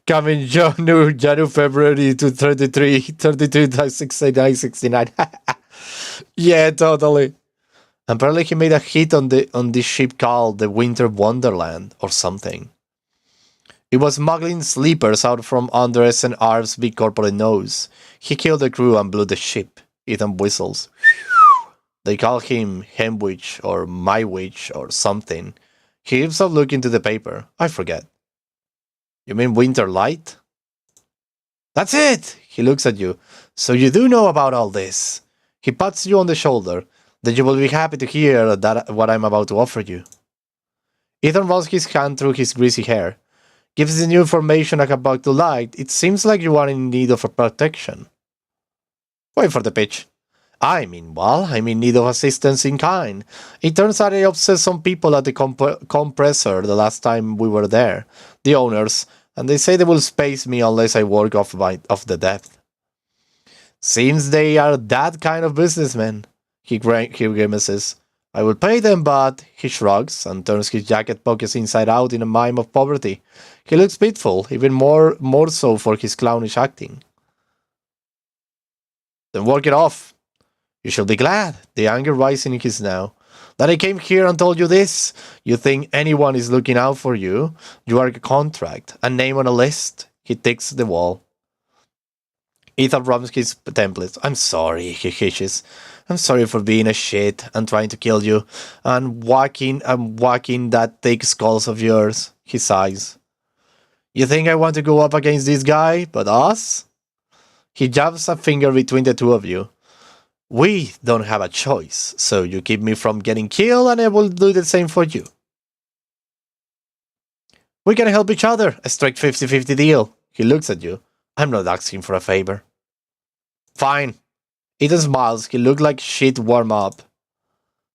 Speaker 1: January, February to 32, 69, 69. Yeah, totally. Apparently he made a hit on this ship called the Winter Wonderland or something. It was smuggling sleepers out from under SNR's big corporate nose. He killed the crew and blew the ship. Ethan whistles. They call him Hemwich or Mywich or something. He gives a look into the paper. I forget. You mean Winter Light? That's it! He looks at you. So you do know about all this. He pats you on the shoulder. Then you will be happy to hear that what I'm about to offer you. Ethan runs his hand through his greasy hair. Gives the new information I have brought to light, it seems like you are in need of a protection. Wait for the pitch. I'm in need of assistance in kind. It turns out I obsessed some people at the compressor the last time we were there, the owners, and they say they will space me unless I work off the depth. Seems they are that kind of businessmen. He grimaces. I will pay them, but he shrugs and turns his jacket pockets inside out in a mime of poverty. He looks pitiful, even more so for his clownish acting. Then work it off. You shall be glad, the anger rising in his now, that I came here and told you this. You think anyone is looking out for you? You are a contract, a name on a list. He ticks the wall. Ethan rubs his templates. I'm sorry, he hisses. I'm sorry for being a shit and trying to kill you, and whacking that thick skulls of yours. He sighs. You think I want to go up against this guy, but us? He jabs a finger between the two of you. We don't have a choice, so you keep me from getting killed and I will do the same for you. We can help each other, a strict 50-50 deal. He looks at you. I'm not asking for a favor. Fine. Ethan smiles. He looks like shit warm up.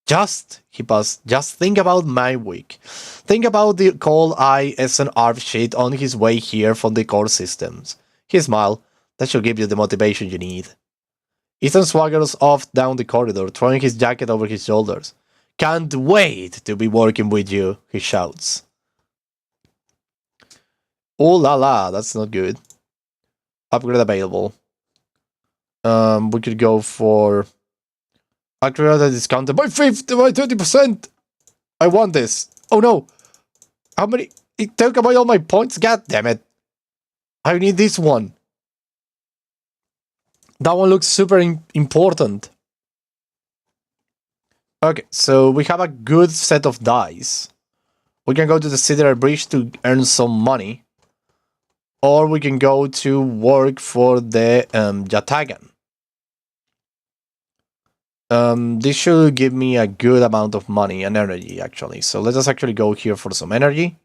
Speaker 1: Just think about my week. Think about the cold eye SNR shit on his way here from the core systems. He smiles. That should give you the motivation you need. Ethan swaggers off down the corridor, throwing his jacket over his shoulders. Can't wait to be working with you, he shouts. Oh la la, that's not good. Upgrade available. We could go for upgrade that discounted by 30%. I want this. Oh no. How many? It took away all my points. God damn it. I need this one. That one looks super important. Okay, so we have a good set of dice. We can go to the Citadel Bridge to earn some money. Or we can go to work for the Yatagan. This should give me a good amount of money and energy, actually. So let us actually go here for some energy.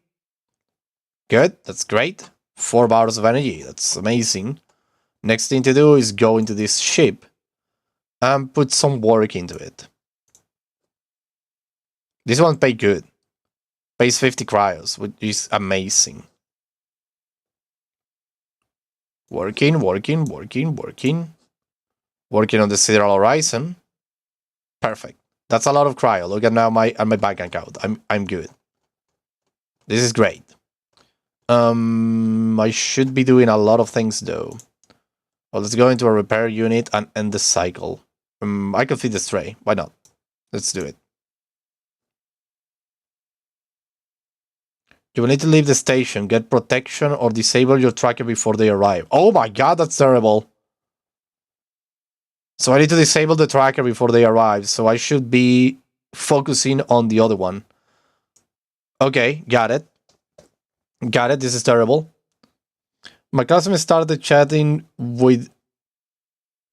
Speaker 1: Good, that's great. 4 bars of energy, that's amazing. Next thing to do is go into this ship and put some work into it. This one pays good. Pays 50 cryos, which is amazing. Working. Working on the Sideral Horizon. Perfect. That's a lot of cryo. Look at now my bank account. I'm good. This is great. I should be doing a lot of things though. Well, let's go into a repair unit and end the cycle. I could feed the stray. Why not? Let's do it. You will need to leave the station, get protection, or disable your tracker before they arrive. Oh my god, that's terrible. So I need to disable the tracker before they arrive, so I should be focusing on the other one. Okay, got it. Got it, this is terrible. My customer started chatting with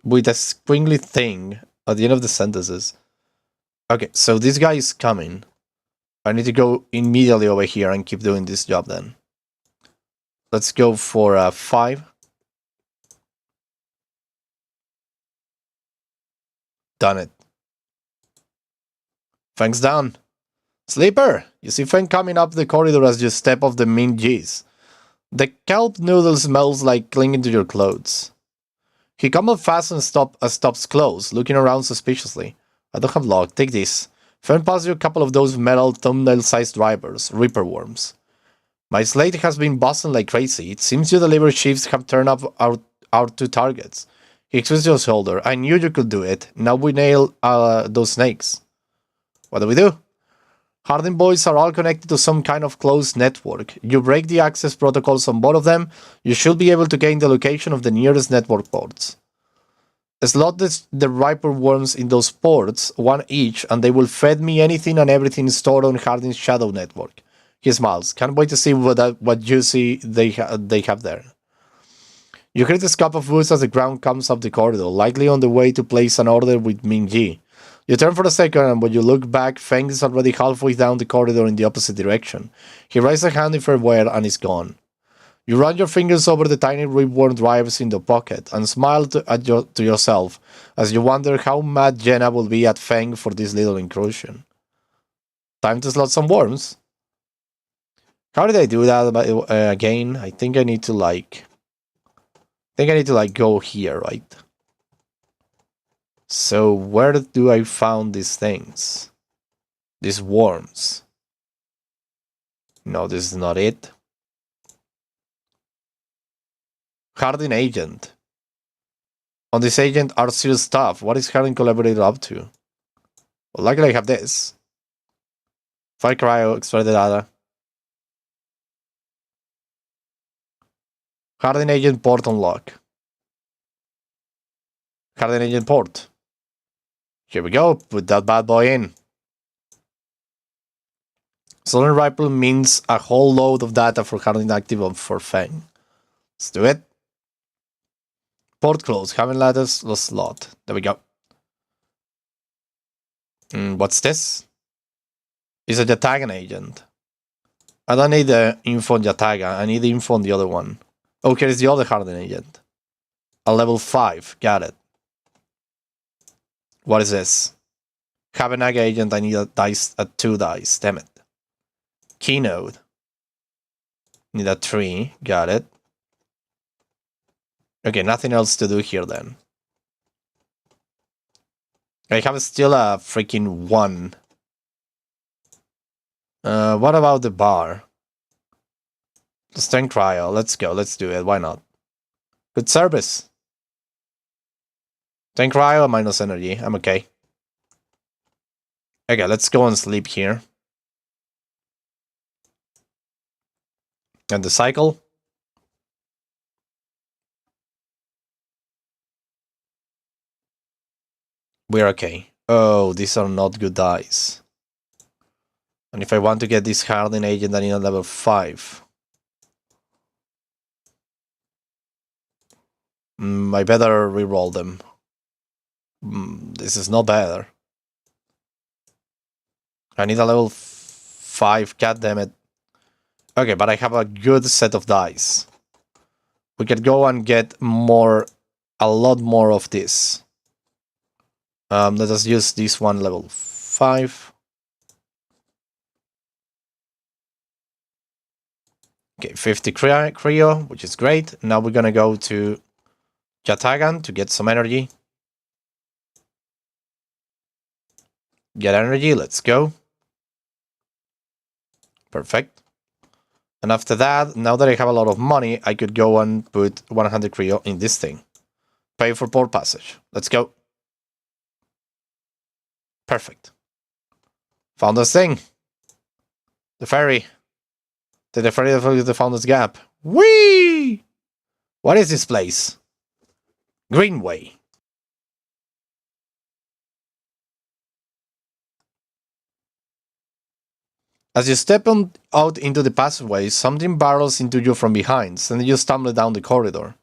Speaker 1: a squiggly thing at the end of the sentences. Okay, so this guy is coming. I need to go immediately over here and keep doing this job then. Let's go for 5. Done it. Fang's down. Sleeper! You see Fang coming up the corridor as you step off the mean G's. The kelp noodle smells like clinging to your clothes. He comes up fast and stops close, looking around suspiciously. I don't have luck. Take this. Fern passes you a couple of those metal thumbnail-sized drivers, Reaper worms. My slate has been busting like crazy. It seems your delivery shifts have turned up our 2 targets. He twists your shoulder. I knew you could do it. Now we nail those snakes. What do we do? Harding boys are all connected to some kind of closed network. You break the access protocols on both of them, you should be able to gain the location of the nearest network ports. Slot the Reaper worms in those ports, 1 each, and they will feed me anything and everything stored on Harding's shadow network. He smiles. Can't wait to see what juicy they have there. You hear the scuff of boots as the ground comes up the corridor, likely on the way to place an order with Ming-Ji. You turn for a second, and when you look back, Feng is already halfway down the corridor in the opposite direction. He raises a hand in farewell and is gone. You run your fingers over the tiny rip-worn drives in the pocket and smile to yourself as you wonder how mad Jenna will be at Feng for this little intrusion. Time to slot some worms. How did I do that again? I think I need to go here, right? So where do I found these things? These worms. No, this is not it. Hardin agent. On this agent are serious stuff. What is Hardin collaborator up to? Well, luckily I have this. Fire cryo, extract the data. Hardin agent port unlock. Hardin agent port. Here we go. Put that bad boy in. Southern Ripple means a whole load of data for Hardin active for Feng. Let's do it. Port closed. Haven't let us the slot. There we go. What's this? It's a Yatagan agent. I don't need the info on Yataga. I need the info on the other one. Oh, here's the other Hardin agent. A level 5. Got it. What is this? Habenaga agent. I need a dice, a 2 dice. Damn it. Keynote. Need a 3. Got it. Okay, nothing else to do here then. I have still a freaking 1. What about the bar? The strength trial. Let's go. Let's do it. Why not? Good service. Tank cryo, minus energy. I'm okay. Okay, let's go and sleep here. And the cycle. We're okay. Oh, these are not good dice. And if I want to get this Hardin agent, I need a level 5. I better reroll them. This is not better. I need a level 5, god damn it. Okay, but I have a good set of dice. We could go and get a lot more of this. Let us use this one, level 5. Okay, 50 Cryo, which is great. Now we're gonna go to Yatagan to get some energy. Get energy, let's go. Perfect. And after that, now that I have a lot of money, I could go and put 100 Cryo in this thing. Pay for port passage. Let's go. Perfect. Found this thing. The ferry. The ferry that found this gap. Whee! What is this place? Greenway. As you step out into the passageway, something barrels into you from behind, sending you stumbling down the corridor.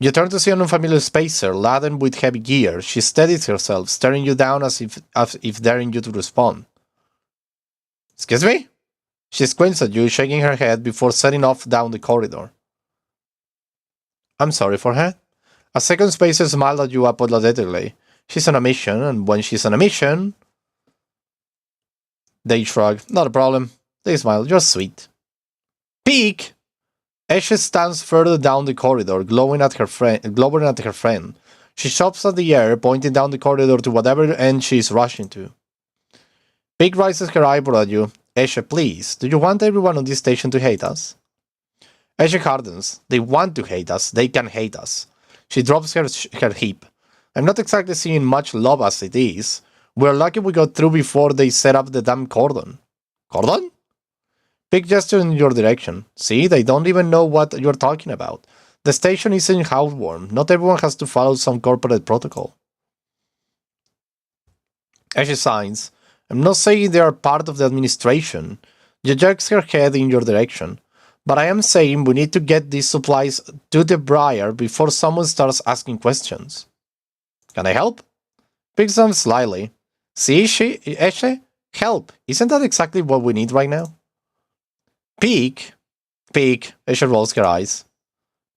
Speaker 1: You turn to see an unfamiliar spacer, laden with heavy gear. She steadies herself, staring you down as if daring you to respond. Excuse me? She squints at you, shaking her head before setting off down the corridor. I'm sorry for her. A second spacer smiled at you apologetically. She's on a mission, and when she's on a mission... They shrug. Not a problem. They smile. You're sweet. Peek! Eshe stands further down the corridor, glowering at her friend. She chops at the air, pointing down the corridor to whatever end she is rushing to. Peek raises her eyebrow at you. Eshe, please, do you want everyone on this station to hate us? Eshe hardens. They want to hate us. They can hate us. She drops her hip. I'm not exactly seeing much love as it is. We're lucky we got through before they set up the damn cordon. Cordon? Big gesture in your direction. See, they don't even know what you're talking about. The station isn't Howlworm. Not everyone has to follow some corporate protocol. As she signs, I'm not saying they are part of the administration. She jerks her head in your direction. But I am saying we need to get these supplies to the Briar before someone starts asking questions. Can I help? Picks them slyly. See, Eshe? Help. Isn't that exactly what we need right now? Peek. Pig, Eshe rolls her eyes.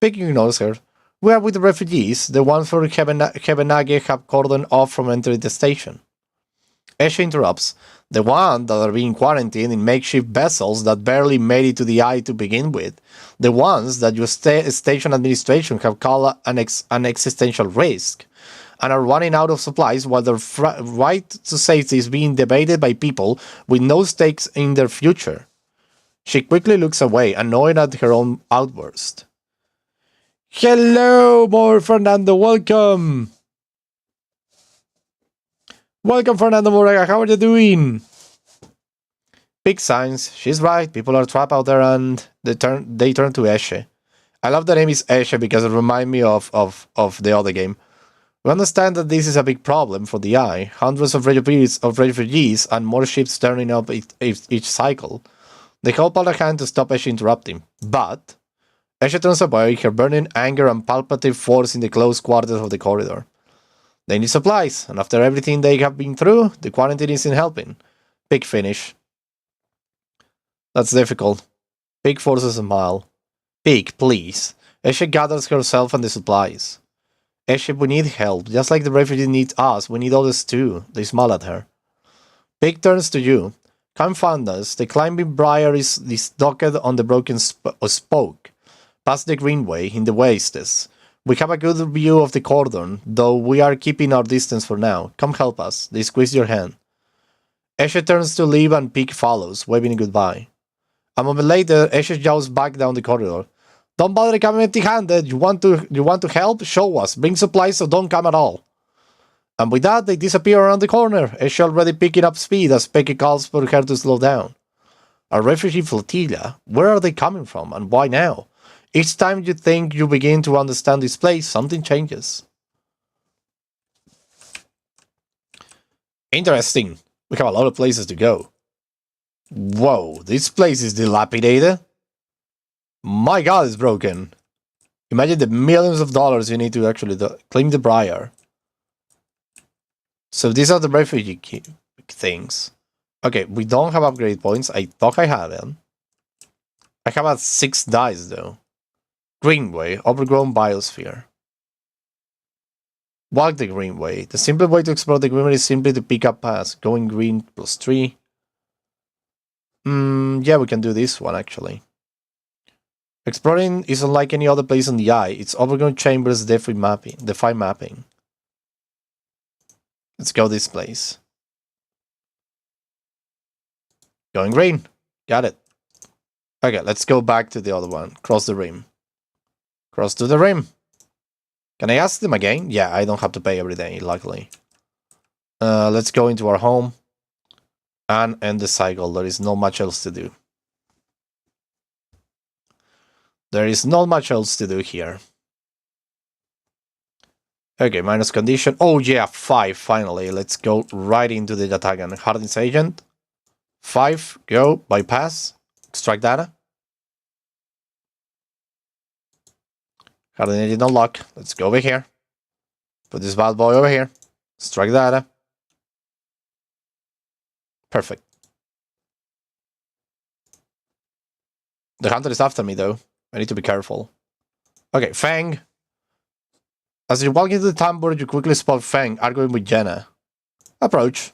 Speaker 1: Pig ignores her. We are with the refugees, the ones who Hebenage have cordoned off from entering the station. Eshe interrupts. The ones that are being quarantined in makeshift vessels that barely made it to the eye to begin with. The ones that your station administration have called an existential risk, and are running out of supplies while their right to safety is being debated by people with no stakes in their future. She quickly looks away, annoyed at her own outburst. Hello, more Fernando, welcome! Welcome, Fernando Moraga, how are you doing? Big signs, she's right, people are trapped out there and they turn to Eshe. I love the name is Eshe because it reminds me of the other game. We understand that this is a big problem for the eye, hundreds of refugees and more ships turning up each cycle. They help out a hand to stop Eshe interrupting, but Eshe turns away, her burning anger and palpitative force in the close quarters of the corridor. They need supplies, and after everything they have been through, the quarantine isn't helping. Pig finish. That's difficult. Pig forces a smile. Pig, please. Eshe gathers herself and the supplies. Eshe, we need help. Just like the refugee needs us, we need others too. They smile at her. Pig turns to you. Come find us. The climbing briar is docked on the broken spoke, past the greenway in the wastes. We have a good view of the cordon, though we are keeping our distance for now. Come help us. They squeeze your hand. Eshe turns to leave and Pig follows, waving goodbye. A moment later, Eshe jaws back down the corridor. Don't bother coming empty-handed. You want to help? Show us. Bring supplies or don't come at all. And with that, they disappear around the corner, Eshe already picking up speed as Peggy calls for her to slow down. A refugee flotilla? Where are they coming from, and why now? Each time you think you begin to understand this place, something changes. Interesting. We have a lot of places to go. Whoa, this place is dilapidated. My god, it's broken. Imagine the millions of dollars you need to actually claim the briar. So these are the refugee things. Okay, we don't have upgrade points. I thought I had them. I have had 6 dice though. Greenway, overgrown biosphere. Walk the greenway. The simple way to explore the greenway is simply to pick up paths. Going green +3. Yeah, we can do this one actually. Exploring is unlike any other place on the eye. Its overgrown chambers defy mapping. Let's go this place. Going green. Got it. Okay, let's go back to the other one. Cross the rim. Cross to the rim. Can I ask them again? Yeah, I don't have to pay every day, luckily. Let's go into our home and end the cycle. There is not much else to do. There is not much else to do here. Okay, minus condition. Oh yeah, 5, finally. Let's go right into the Yatagan. Hardness agent. 5, go, bypass, extract data. Hardness agent unlock. Let's go over here. Put this bad boy over here. Extract data. Perfect. The hunter is after me though. I need to be careful. Okay, Fang. As you walk into the tambour, you quickly spot Fang arguing with Jenna. Approach.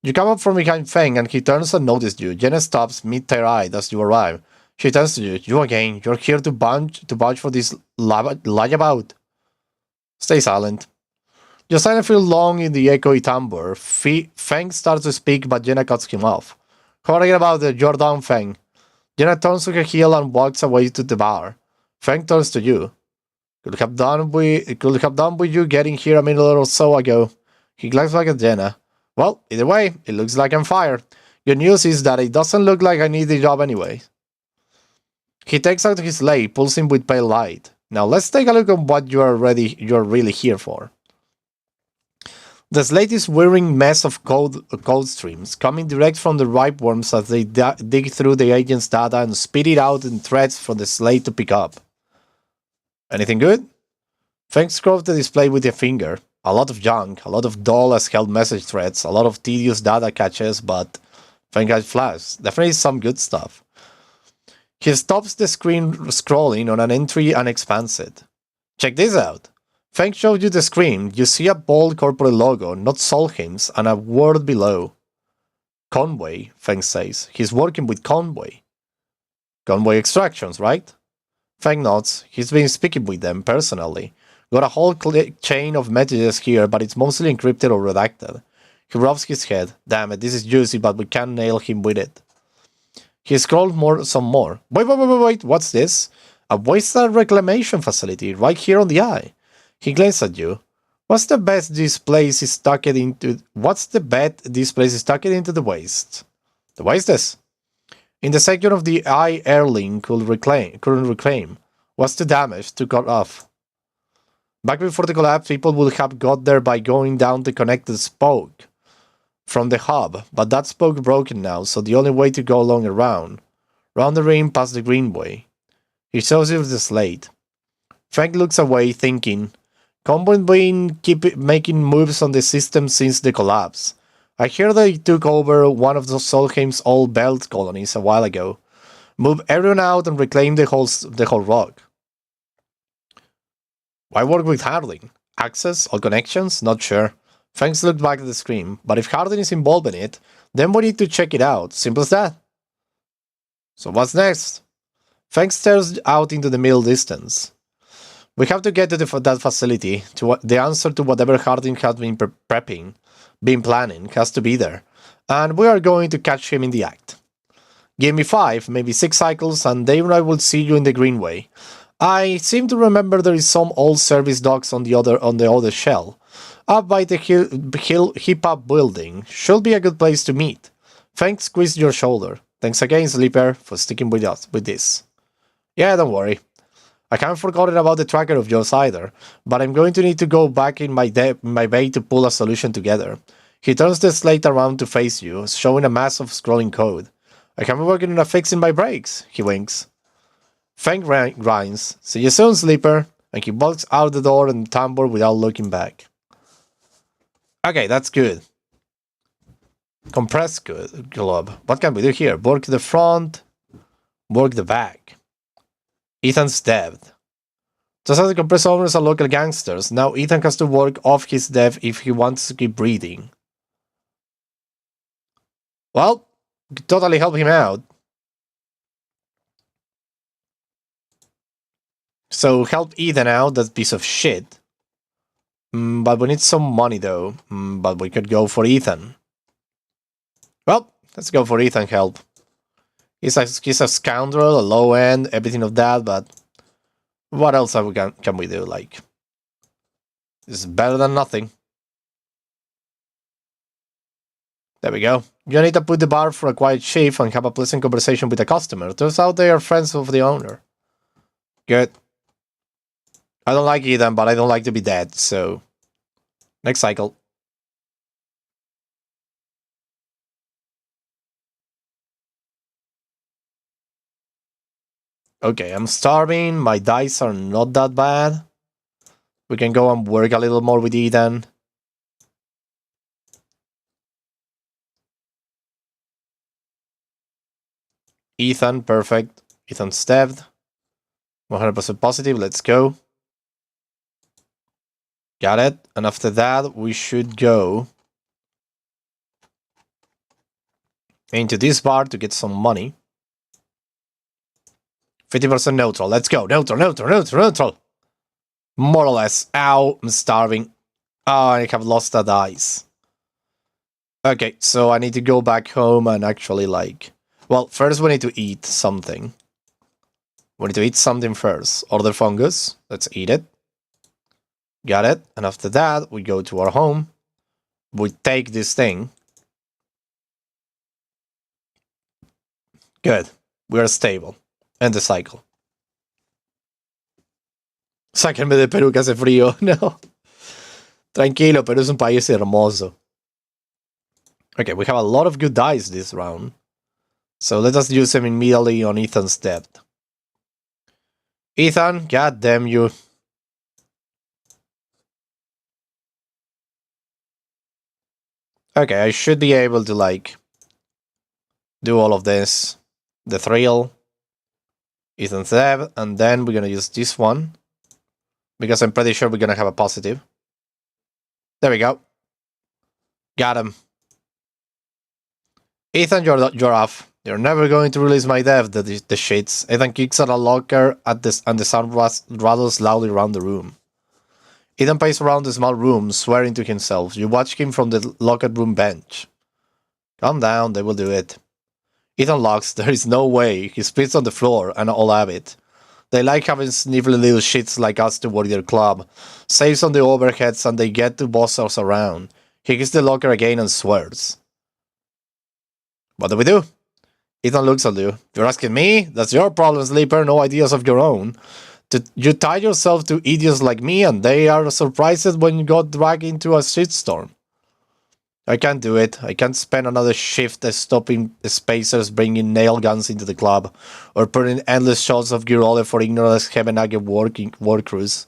Speaker 1: You come up from behind Fang and he turns and notices you. Jenna stops mid-tear-eyed as you arrive. She turns to you. You again. You're here to vouch for this lie about. Stay silent. Your silence feels long in the echoey tambour. Fang starts to speak, but Jenna cuts him off. Forget about it. You're done, Fang. Jenna turns to her heel and walks away to the bar. Fang turns to you. Could have done with you getting here a minute or so ago. He glances back at Jenna. Well, either way, it looks like I'm fired. Good news is that it doesn't look like I need the job anyway. He takes out his slate, pulsing with pale light. Now let's take a look at what you're really here for. The slate is whirring mess of code streams, coming direct from the ripe worms as they dig through the agent's data and spit it out in threads for the slate to pick up. Anything good? Fang scrubbed the display with a finger. A lot of junk, a lot of dull as hell message threads, a lot of tedious data caches, but Fang had flash. Definitely some good stuff. He stops the screen scrolling on an entry and expands it. Check this out. Feng shows you the screen. You see a bold corporate logo, not Solheim's, and a word below. Conway, Feng says. He's working with Conway. Conway Extractions, right? Feng nods. He's been speaking with them personally. Got a whole chain of messages here, but it's mostly encrypted or redacted. He rubs his head. Damn it, this is juicy, but we can't nail him with it. He scrolled some more. Wait, what's this? A wasteland reclamation facility, right here on the eye. He glances at you. What's the bet this place is tucked into the waste? The waste is? In the section of the eye Erling couldn't reclaim. What's the damage to cut off? Back before the collapse, people would have got there by going down the connected spoke from the hub, but that spoke broken now, so the only way to go along around the rim past the greenway. He shows you the slate. Frank looks away, thinking, Combine been making moves on the system since the collapse. I hear they took over one of Solheim's old belt colonies a while ago. Move everyone out and reclaim the whole rock. Why work with Harding? Access? All connections? Not sure. Frank looked back at the screen, but if Harding is involved in it, then we need to check it out. Simple as that. So what's next? Frank stares out into the middle distance. We have to get to that facility. The answer to whatever Harding has been planning, has to be there. And we are going to catch him in the act. Give me 5, maybe 6 cycles, and Dave and I will see you in the Greenway. I seem to remember there is some old service docks on the other shell. Up by the hip-up building. Should be a good place to meet. Thanks, squeeze your shoulder. Thanks again, Sleeper, for sticking with us with this. Yeah, don't worry. I haven't forgotten about the tracker of yours either, but I'm going to need to go back in my bay to pull a solution together. He turns the slate around to face you, showing a mass of scrolling code. I have been working on fixing my brakes, he winks. Fang grinds. See you soon, Sleeper, and he walks out the door and tambour without looking back. Okay, that's good. Compressed globe. What can we do here? Work the front, work the back. Ethan's dead. Just as the compressed owners are local gangsters, now Ethan has to work off his death if he wants to keep breathing. Well, totally help him out. So help Ethan out, that piece of shit. But we need some money though. But we could go for Ethan. Well, let's go for Ethan help. He's a scoundrel, a low end, everything of that, but what else can we do? Like, it's better than nothing. There we go. You need to put the bar for a quiet shift and have a pleasant conversation with the customer. Turns out they are friends of the owner. Good. I don't like Ethan, but I don't like to be dead, so... Next cycle. Okay, I'm starving. My dice are not that bad. We can go and work a little more with Ethan. Ethan, perfect. Ethan stabbed. 100% positive, let's go. Got it. And after that, we should go into this bar to get some money. 50% neutral. Let's go. Neutral. More or less. Ow, I'm starving. Oh, I have lost a dice. Okay, so I need to go back home and actually like... Well, first we need to eat something. We need to eat something first. Order fungus. Let's eat it. Got it. And after that, we go to our home. We take this thing. Good. We are stable. End the cycle. Sáquenme de Perú que hace frío. No. Tranquilo, Perú es un país hermoso. Okay, we have a lot of good dice this round. So let us use them immediately on Ethan's death. Ethan, god damn you. Okay, I should be able to, like, do all of this. The thrill. Ethan's dev, and then we're gonna use this one because I'm pretty sure we're gonna have a positive. There we go. Got him. Ethan, you're off. You're never going to release my dev, the shits. Ethan kicks at a locker at this, and the sound rattles loudly around the room. Ethan paces around the small room, swearing to himself. You watch him from the locker room bench. Calm down, they will do it. Ethan locks. There is no way. He spits on the floor, and all have it. They like having snivelly little shits like us to work their club. Saves on the overheads, and they get to boss us around. He hits the locker again and swears. What do we do? Ethan looks at you. You're asking me? That's your problem, Sleeper. No ideas of your own. You tie yourself to idiots like me, and they are surprised when you got dragged into a shitstorm. I can't do it. I can't spend another shift stopping spacers bringing nail guns into the club, or putting endless shots of Girole for ignorant Hebenage work crews.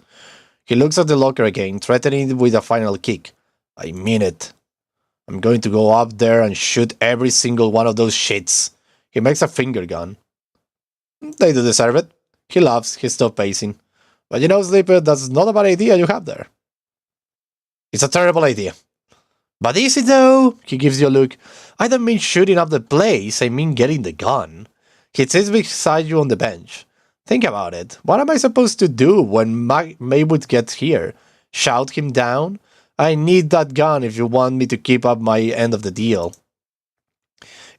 Speaker 1: He looks at the locker again, threatening with a final kick. I mean it. I'm going to go up there and shoot every single one of those shits. He makes a finger gun. They do deserve it. He laughs, he stops pacing. But you know, Sleeper, that's not a bad idea you have there. It's a terrible idea. But is it though? He gives you a look. I don't mean shooting up the place, I mean getting the gun. He sits beside you on the bench. Think about it. What am I supposed to do when Maywood gets here? Shout him down? I need that gun if you want me to keep up my end of the deal.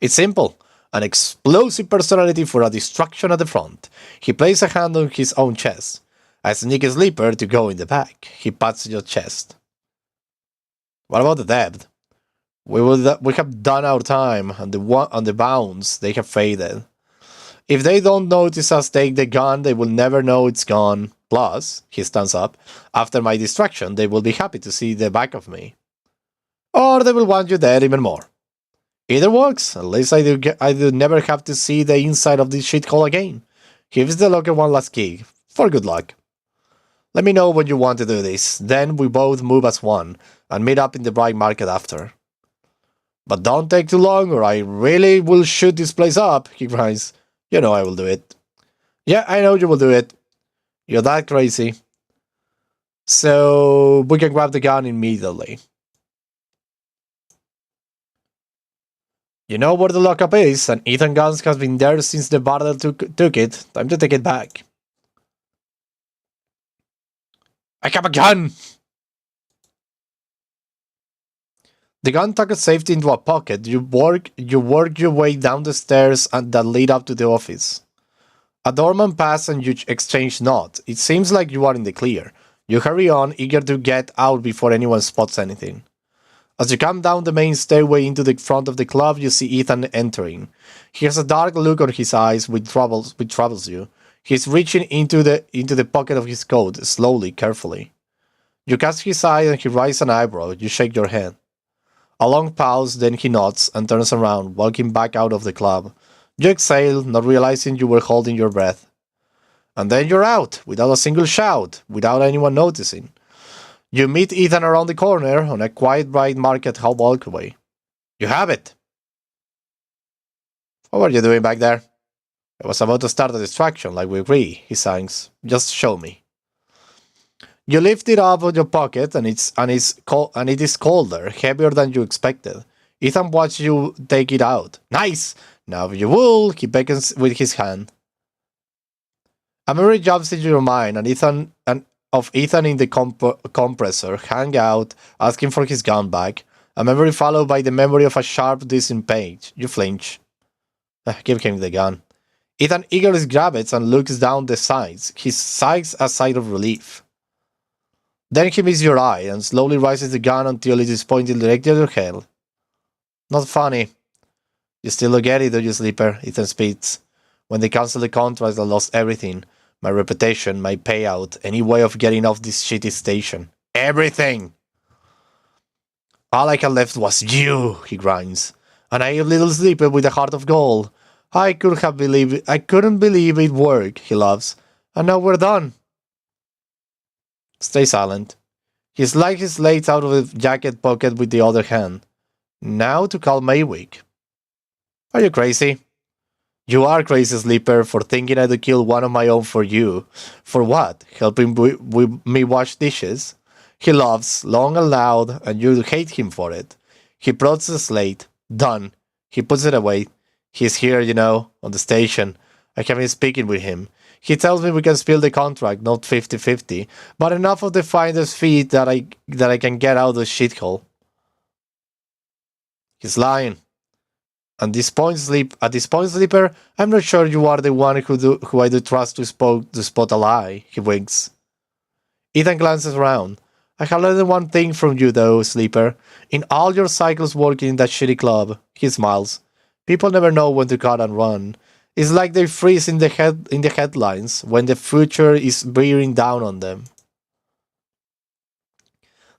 Speaker 1: It's simple. An explosive personality for a distraction at the front. He places a hand on his own chest. I sneak a Sleeper to go in the back. He pats your chest. What about the debt? We have done our time, and the bounds, they have faded. If they don't notice us take the gun, they will never know it's gone. Plus, he stands up, after my distraction, they will be happy to see the back of me. Or they will want you dead even more. Either works, at least I do never have to see the inside of this shithole again. Gives the locker one last kick, for good luck. Let me know when you want to do this, then we both move as one, and meet up in the bright market after. But don't take too long, or I really will shoot this place up, he cries. You know I will do it. Yeah, I know you will do it. You're that crazy. So, we can grab the gun immediately. You know where the lockup is, and Ethan Guns has been there since the barber took it. Time to take it back. I have a gun! The gun tucked safety into a pocket. You work your way down the stairs that lead up to the office. A doorman passes and you exchange nods. It seems like you are in the clear. You hurry on, eager to get out before anyone spots anything. As you come down the main stairway into the front of the club, you see Ethan entering. He has a dark look on his eyes which troubles you. He's reaching into the pocket of his coat, slowly, carefully. You catch his eye and he raises an eyebrow. You shake your head. A long pause, then he nods and turns around, walking back out of the club. You exhale, not realizing you were holding your breath. And then you're out, without a single shout, without anyone noticing. You meet Ethan around the corner on a quiet, bright market hall walkway. You have it! What were you doing back there? I was about to start a distraction, like we agree, he sings. Just show me. You lift it up of your pocket, and it is colder, heavier than you expected. Ethan watches you take it out. Nice! Now if you will, he beckons with his hand. A memory jumps into your mind, and Ethan in the compressor, hang out, asking for his gun back. A memory followed by the memory of a sharp distant page. You flinch. Give him the gun. Ethan eagerly grabs it and looks down the sides. He sighs a sigh of relief. Then he misses your eye and slowly raises the gun until it is pointed directly at your head. Not funny. You still don't get it, do you, Sleeper? Ethan speaks. When they cancelled the contract, I lost everything. My reputation, my payout, any way of getting off this shitty station. Everything! All I had left was you, he grinds. And I a little Sleeper with a heart of gold. I couldn't believe it worked, he laughs. And now we're done. Stay silent. He slides his blades out of the jacket pocket with the other hand. Now to call Maywick. Are you crazy? You are crazy, Sleeper, for thinking I'd kill one of my own for you. For what? Helping me wash dishes? He laughs, long and loud, and you hate him for it. He prods the slate. Done. He puts it away. He's here, on the station. I have been speaking with him. He tells me we can spill the contract, not 50-50, but enough of the finder's fee that I can get out of the shithole. He's lying. At this point, Sleeper, I'm not sure you are the one who I do trust to spot a lie. He winks. Ethan glances around. I have learned one thing from you, though, Sleeper. In all your cycles working in that shitty club, he smiles. People never know when to cut and run. It's like they freeze in the headlines when the future is bearing down on them.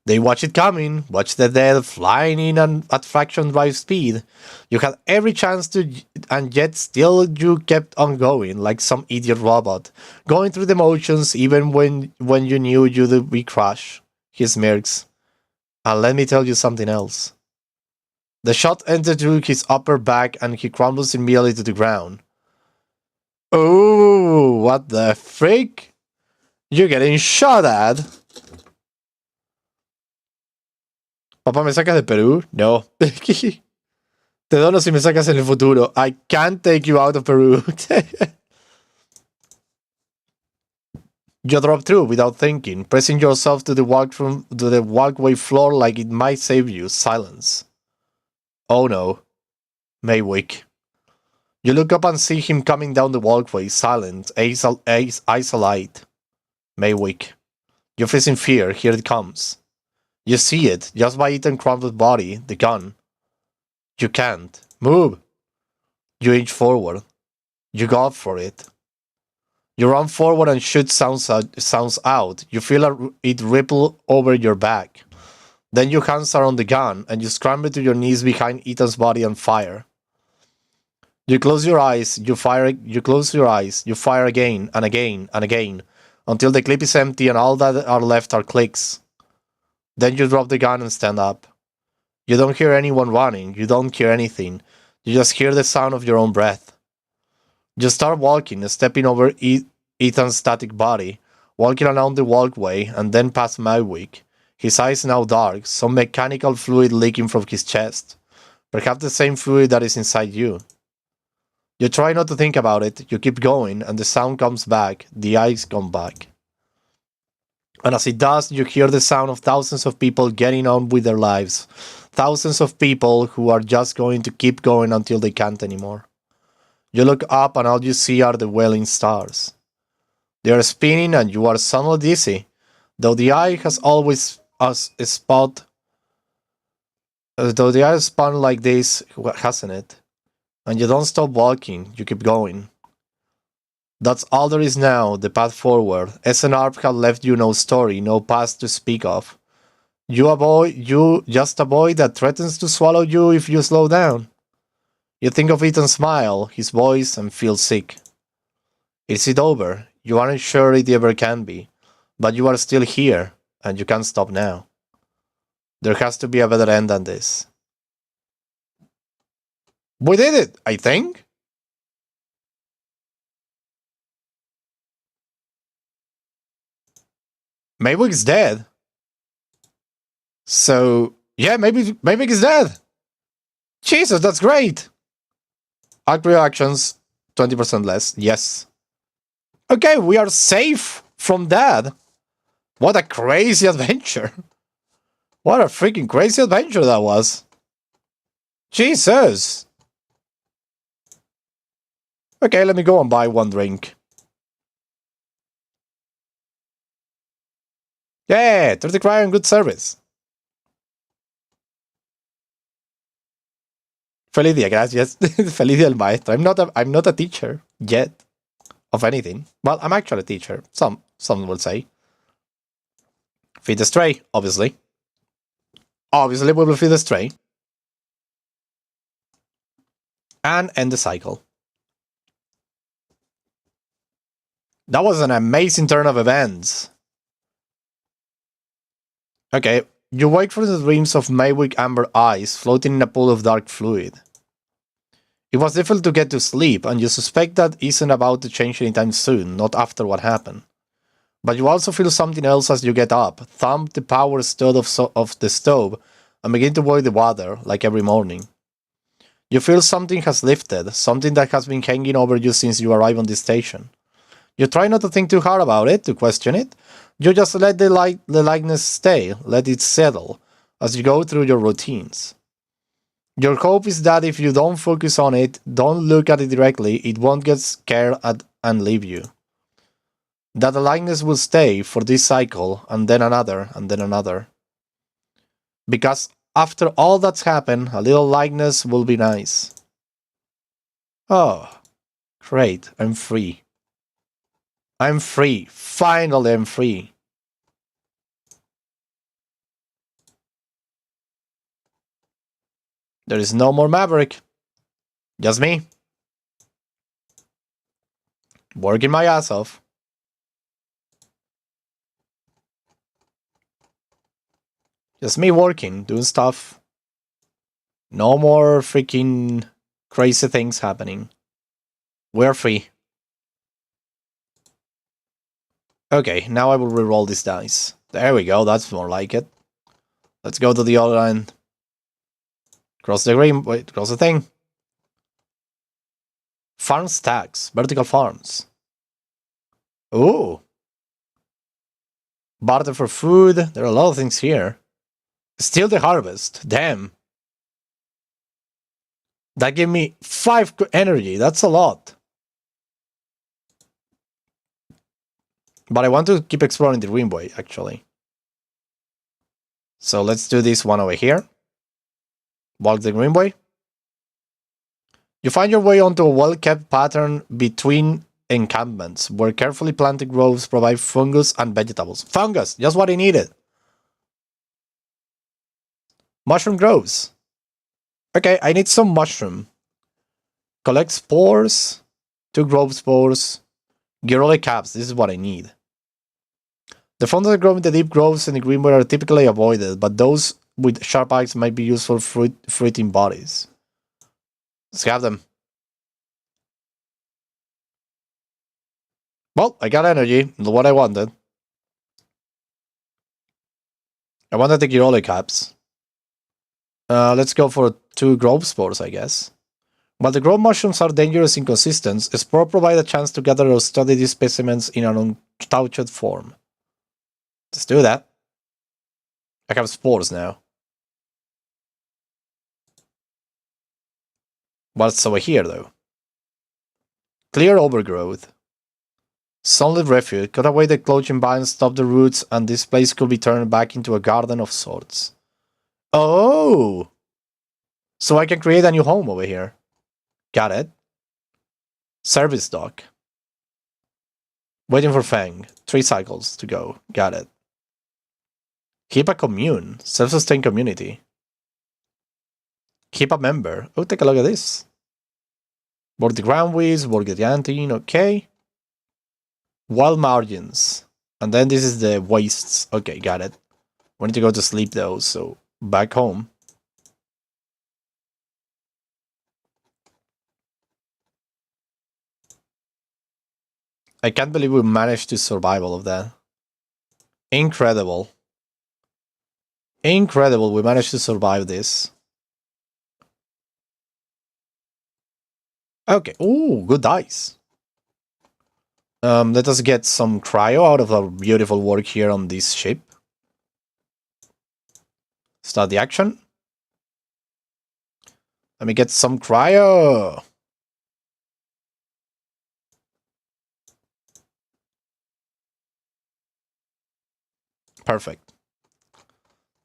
Speaker 1: They watch it coming, watch the dead flying in at fraction drive speed. You had every chance to, and yet still you kept on going like some idiot robot, going through the motions even when you knew you'd be crushed. He smirks. And let me tell you something else. The shot entered through his upper back and he crumbles immediately to the ground. Oh, what the freak? You're getting shot at. Papá, ¿me sacas de Perú? No. Te dono si me sacas en el futuro. I can't take you out of Peru. You drop through without thinking, pressing yourself to the walkway floor like it might save you. Silence. Oh no. Maywick. You look up and see him coming down the walkway, silent, eyes alight. Maywick. You freeze in fear. Here it comes. You see it, just by Ethan Crumpl's body, the gun. You can't. Move! You inch forward. You go for it. You run forward and shoot sounds out. You feel it ripple over your back. Then your hands are on the gun, and you scramble to your knees behind Ethan's body and fire. You close your eyes, you fire again, and again, and again, until the clip is empty and all that are left are clicks. Then you drop the gun and stand up. You don't hear anyone running, you don't hear anything. You just hear the sound of your own breath. You start walking, stepping over Ethan's static body, walking along the walkway and then past Maywick. His eyes now dark, some mechanical fluid leaking from his chest. Perhaps the same fluid that is inside you. You try not to think about it, you keep going, and the sound comes back, the eyes come back. And as it does, you hear the sound of thousands of people getting on with their lives. Thousands of people who are just going to keep going until they can't anymore. You look up and all you see are the wailing stars. They are spinning and you are suddenly dizzy, though the eye has always spun like this, hasn't it? And you don't stop walking, you keep going. That's all there is now, the path forward. SNR had left you no story, no past to speak of. You just a boy that threatens to swallow you if you slow down. You think of Ethan's smile, his voice, and feel sick. Is it over? You aren't sure it ever can be, but you are still here, and you can't stop now. There has to be a better end than this. We did it, I think. Maywick's dead. So, yeah, maybe he's dead. Jesus, that's great. Act reactions, 20% less. Yes. Okay, we are safe from that. What a crazy adventure. What a freaking crazy adventure that was. Jesus. Okay, let me go and buy one drink. Yeah, 30 cry and good service. Feliz día, gracias. Feliz día el maestro. I'm not a teacher yet of anything. Well, I'm actually a teacher. Some will say. Feed the stray, obviously. Obviously, we will feed the stray. And end the cycle. That was an amazing turn of events. Okay, you wake from the dreams of Maywick amber eyes floating in a pool of dark fluid. It was difficult to get to sleep, and you suspect that isn't about to change anytime soon, not after what happened. But you also feel something else as you get up, thump the power stud of the stove, and begin to boil the water, like every morning. You feel something has lifted, something that has been hanging over you since you arrived on this station. You try not to think too hard about it, to question it. You just let the likeness stay, let it settle, as you go through your routines. Your hope is that if you don't focus on it, don't look at it directly, it won't get scared and leave you. That the likeness will stay for this cycle, and then another, and then another. Because after all that's happened, a little likeness will be nice. Oh, great, I'm free. I'm free. Finally, I'm free. There is no more Maverick. Just me. Working my ass off. Just me working, doing stuff. No more freaking crazy things happening. We're free. Okay, now I will reroll these dice. There we go, that's more like it. Let's go to the other end. Cross the green, wait, cross the thing. Farm stacks, vertical farms. Ooh. Barter for food, there are a lot of things here. Steal the harvest, damn. That gave me 5 energy, that's a lot. But I want to keep exploring the greenway, actually. So let's do this one over here. Walk the greenway. You find your way onto a well-kept pattern between encampments, where carefully planted groves provide fungus and vegetables. Fungus! Just what I needed! Mushroom groves. Okay, I need some mushroom. Collect spores. 2 grove spores. Girole caps, this is what I need. The fungus that grow in the deep groves in the greenway are typically avoided, but those with sharp eyes might be useful fruiting bodies. Let's have them. Well, I got energy, what I wanted. I wanted the Girole caps. Let's go for 2 grove spores, I guess. While the grove mushrooms are dangerous inconsistent, spore provide a chance to gather or study these specimens in an untouched form. Let's do that. I have spores now. What's over here, though? Clear overgrowth. Sunlit refuge. Cut away the clothing vines, stop the roots, and this place could be turned back into a garden of sorts. Oh! So I can create a new home over here. Got it. Service dock. Waiting for Fang. 3 cycles to go. Got it. Keep a commune. Self-sustained community. Keep a member. Oh, take a look at this. Work the ground weeds, work the canteen, okay. Wild margins. And then this is the wastes. Okay, got it. We need to go to sleep though, so back home. I can't believe we managed to survive all of that. Incredible. Incredible, we managed to survive this. Okay, ooh, good dice. Let us get some cryo out of our beautiful work here on this ship. Start the action. Let me get some cryo. Perfect.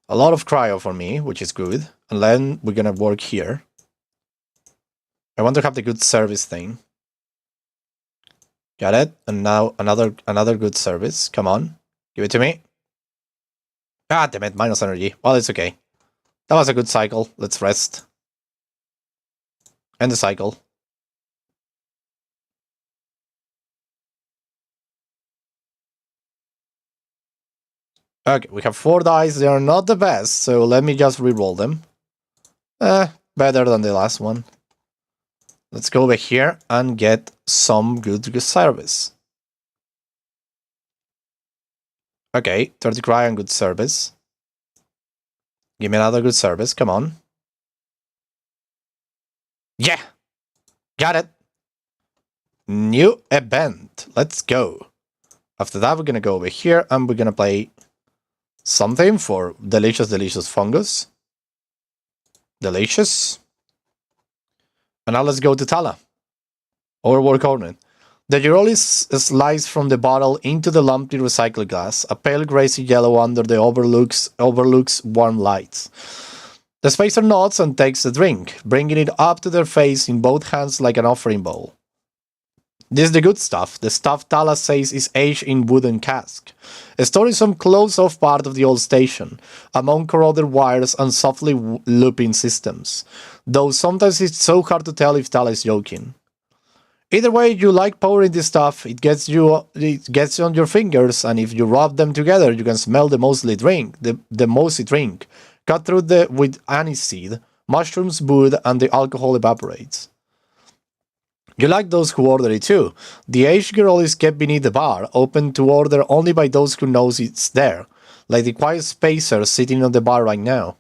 Speaker 1: A lot of cryo for me, which is good. And then we're gonna work here. I want to have the good service thing. Got it? And now another good service. Come on. Give it to me. Ah, damn it. Minus energy. Well, it's okay. That was a good cycle. Let's rest. End the cycle. Okay, we have 4 dice. They are not the best, so let me just re-roll them. Better than the last one. Let's go over here and get some good service. Okay, 30 cry and good service. Give me another good service, come on. Yeah! Got it! New event. Let's go. After that, we're gonna go over here and we're gonna play something for delicious fungus. Delicious. And now let's go to Tala. Overwork on it. The Girol is sliced from the bottle into the lumpy recycled glass, a pale grassy yellow under the overlooks warm lights. The spacer nods and takes the drink, bringing it up to their face in both hands like an offering bowl. This is the good stuff, the stuff Tala says is aged in wooden cask. Stored in some closed-off part of the old station, among corroded wires and softly looping systems, though sometimes it's so hard to tell if Tala is joking. Either way, you like pouring this stuff, it gets you on your fingers, and if you rub them together, you can smell the mossy drink, cut through with aniseed, mushrooms, wood, and the alcohol evaporates. You like those who order it too. The aged girl is kept beneath the bar, open to order only by those who knows it's there, like the quiet spacer sitting on the bar right now.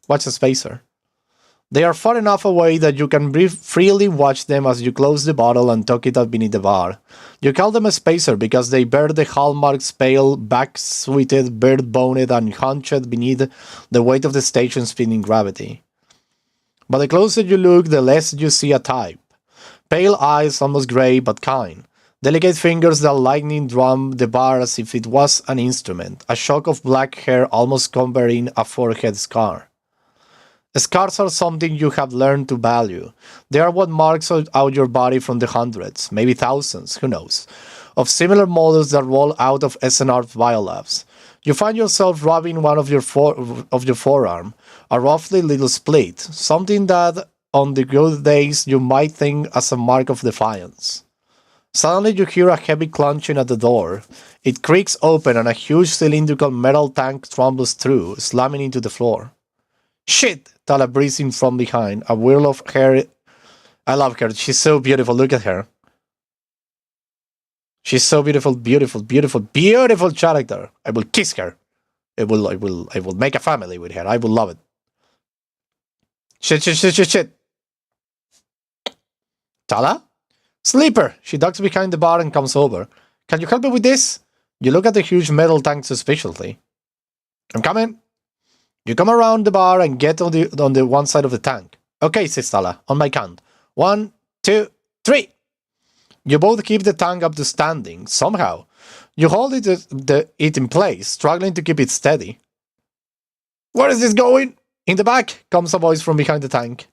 Speaker 1: What's a spacer? They are far enough away that you can freely watch them as you close the bottle and tuck it up beneath the bar. You call them a spacer because they bear the hallmarks pale, back-sweated, bird-boned, and hunched beneath the weight of the station's spinning gravity. But the closer you look, the less you see a type. Pale eyes, almost grey but kind. Delicate fingers that lightning drum the bar as if it was an instrument. A shock of black hair almost covering a forehead scar. Scars are something you have learned to value. They are what marks out your body from the hundreds, maybe thousands, who knows, of similar models that roll out of SNR biolabs. You find yourself rubbing one of your forearm, a roughly little split, something that on the good days you might think as a mark of defiance. Suddenly you hear a heavy clunching at the door. It creaks open and a huge cylindrical metal tank tumbles through, slamming into the floor. Shit! Tala breathes in from behind, a whirl of hair. I love her, she's so beautiful, look at her. She's so beautiful character. I will kiss her. I will make a family with her. I will love it. Shit. Tala? Sleeper! She ducks behind the bar and comes over. Can you help me with this? You look at the huge metal tank suspiciously. I'm coming. You come around the bar and get on the one side of the tank. Okay, says Tala, on my count. 1, 2, 3. You both keep the tank up to standing, somehow. You hold it in place, struggling to keep it steady. Where is this going? In the back, comes a voice from behind the tank.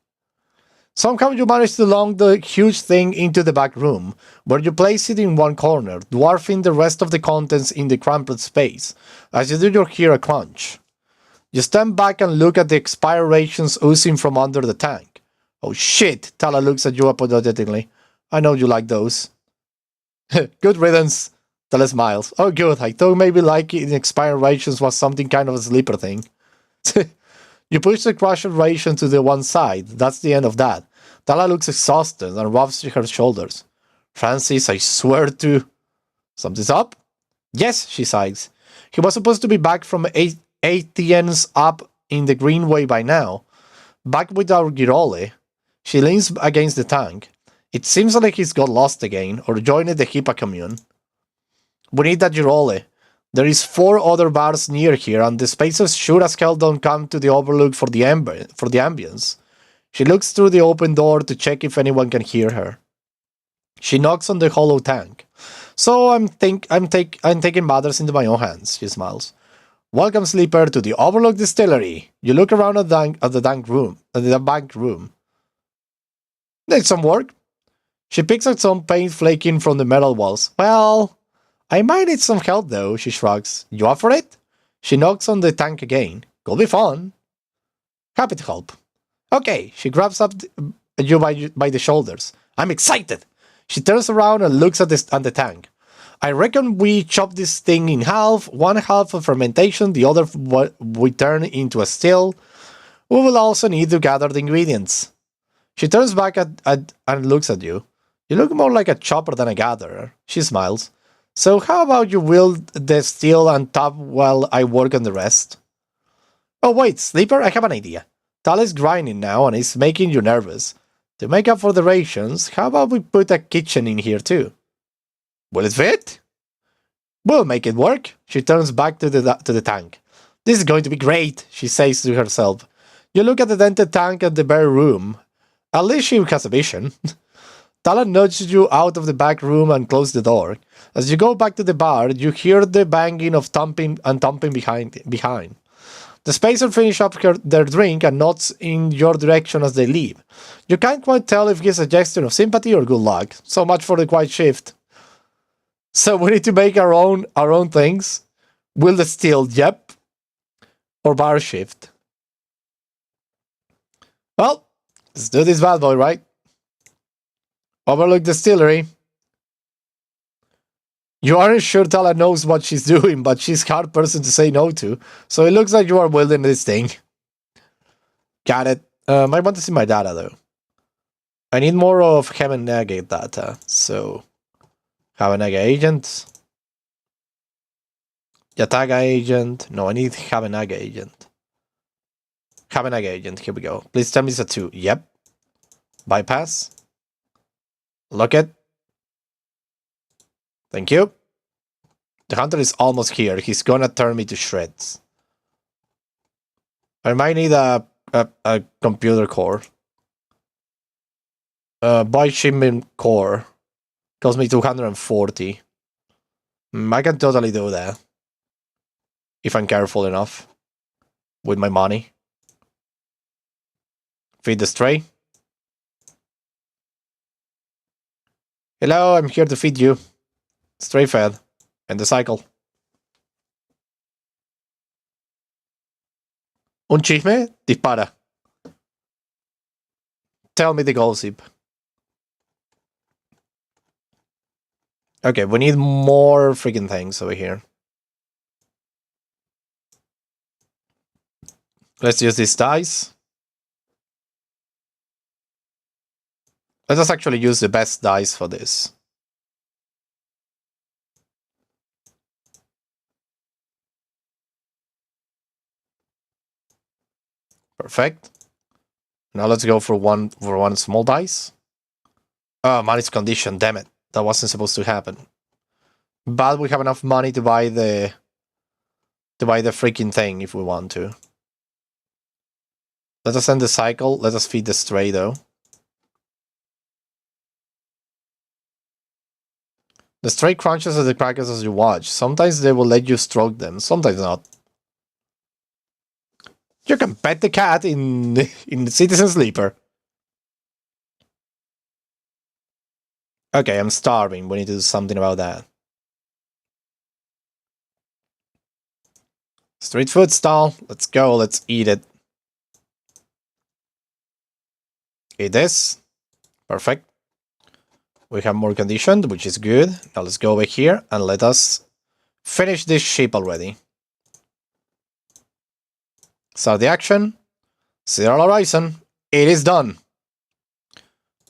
Speaker 1: Somehow you manage to lug the huge thing into the back room, where you place it in one corner, dwarfing the rest of the contents in the cramped space. As you do, you hear a crunch. You stand back and look at the expired rations oozing from under the tank. Oh shit, Tala looks at you apologetically. I know you like those. Good riddance, Tala smiles. Oh good, I thought maybe liking expired rations was something kind of a sleeper thing. You push the crushed ration to the one side, that's the end of that. Tala looks exhausted and rubs her shoulders. Francis, I swear to... Something's up? Yes, she sighs. He was supposed to be back from 8 up in the Greenway by now. Back with our Girole. She leans against the tank. It seems like he's got lost again, or joined the HIPAA commune. We need that Girole. There is 4 other bars near here, and the spacers sure as hell don't come to the overlook for the ambience. She looks through the open door to check if anyone can hear her. She knocks on the hollow tank. So I'm taking matters into my own hands, she smiles. Welcome, Sleeper, to the Overlook Distillery. You look around at the bank room. Need some work? She picks up some paint flaking from the metal walls. Well, I might need some help though, she shrugs. You up for it? She knocks on the tank again. Could be fun. Happy to help. Okay, she grabs up you by the shoulders. I'm excited. She turns around and looks at the tank. I reckon we chop this thing in half, one half for fermentation, the other we turn into a still. We will also need to gather the ingredients. She turns back and looks at you. You look more like a chopper than a gatherer. She smiles. So how about you wield the steel and top while I work on the rest? Oh wait, Sleeper, I have an idea. Tal is grinding now and it's making you nervous. To make up for the rations, how about we put a kitchen in here too? Will it fit? We'll make it work. She turns back to the tank. This is going to be great, she says to herself. You look at the dented tank and the bare room. At least she has a vision. Tala nudges you out of the back room and closes the door. As you go back to the bar, you hear the banging of thumping behind. The spacer finish up their drink and nods in your direction as they leave. You can't quite tell if it's a gesture of sympathy or good luck. So much for the quiet shift. So we need to make our own things. Will the steel, yep. Or bar shift. Well, let's do this bad boy, right? Overlook distillery. You aren't sure Tala knows what she's doing, but she's a hard person to say no to, so it looks like you are wielding this thing. Got it. I want to see my data, though. I need more of Heaven Negate data, so... Heaven Negate agent. Yataga agent. No, I need Heaven Negate agent. Heaven Negate agent, here we go. Please tell me it's a 2. Yep. Bypass. Look it. Thank you. The hunter is almost here. He's gonna turn me to shreds. I might need a computer core. Buy shipment core. Cost me 240. I can totally do that. If I'm careful enough. With my money. Feed the stray. Hello, I'm here to feed you. Stray fed. And the cycle. Un chisme? Dispara. Tell me the gossip. Okay, we need more freaking things over here. Let's use these dice. Let us actually use the best dice for this. Perfect. Now let's go for one small dice. Oh, money's condition, damn it. That wasn't supposed to happen. But we have enough money to buy the freaking thing if we want to. Let us end the cycle. Let us feed the stray though. The stray crunches at the crackers as you watch. Sometimes they will let you stroke them, sometimes not. You can pet the cat in Citizen Sleeper. Okay, I'm starving. We need to do something about that. Street food stall. Let's go. Let's eat it. Eat this. Perfect. We have more conditioned, which is good. Now let's go over here and let us finish this ship already. Start the action. Zero horizon. It is done.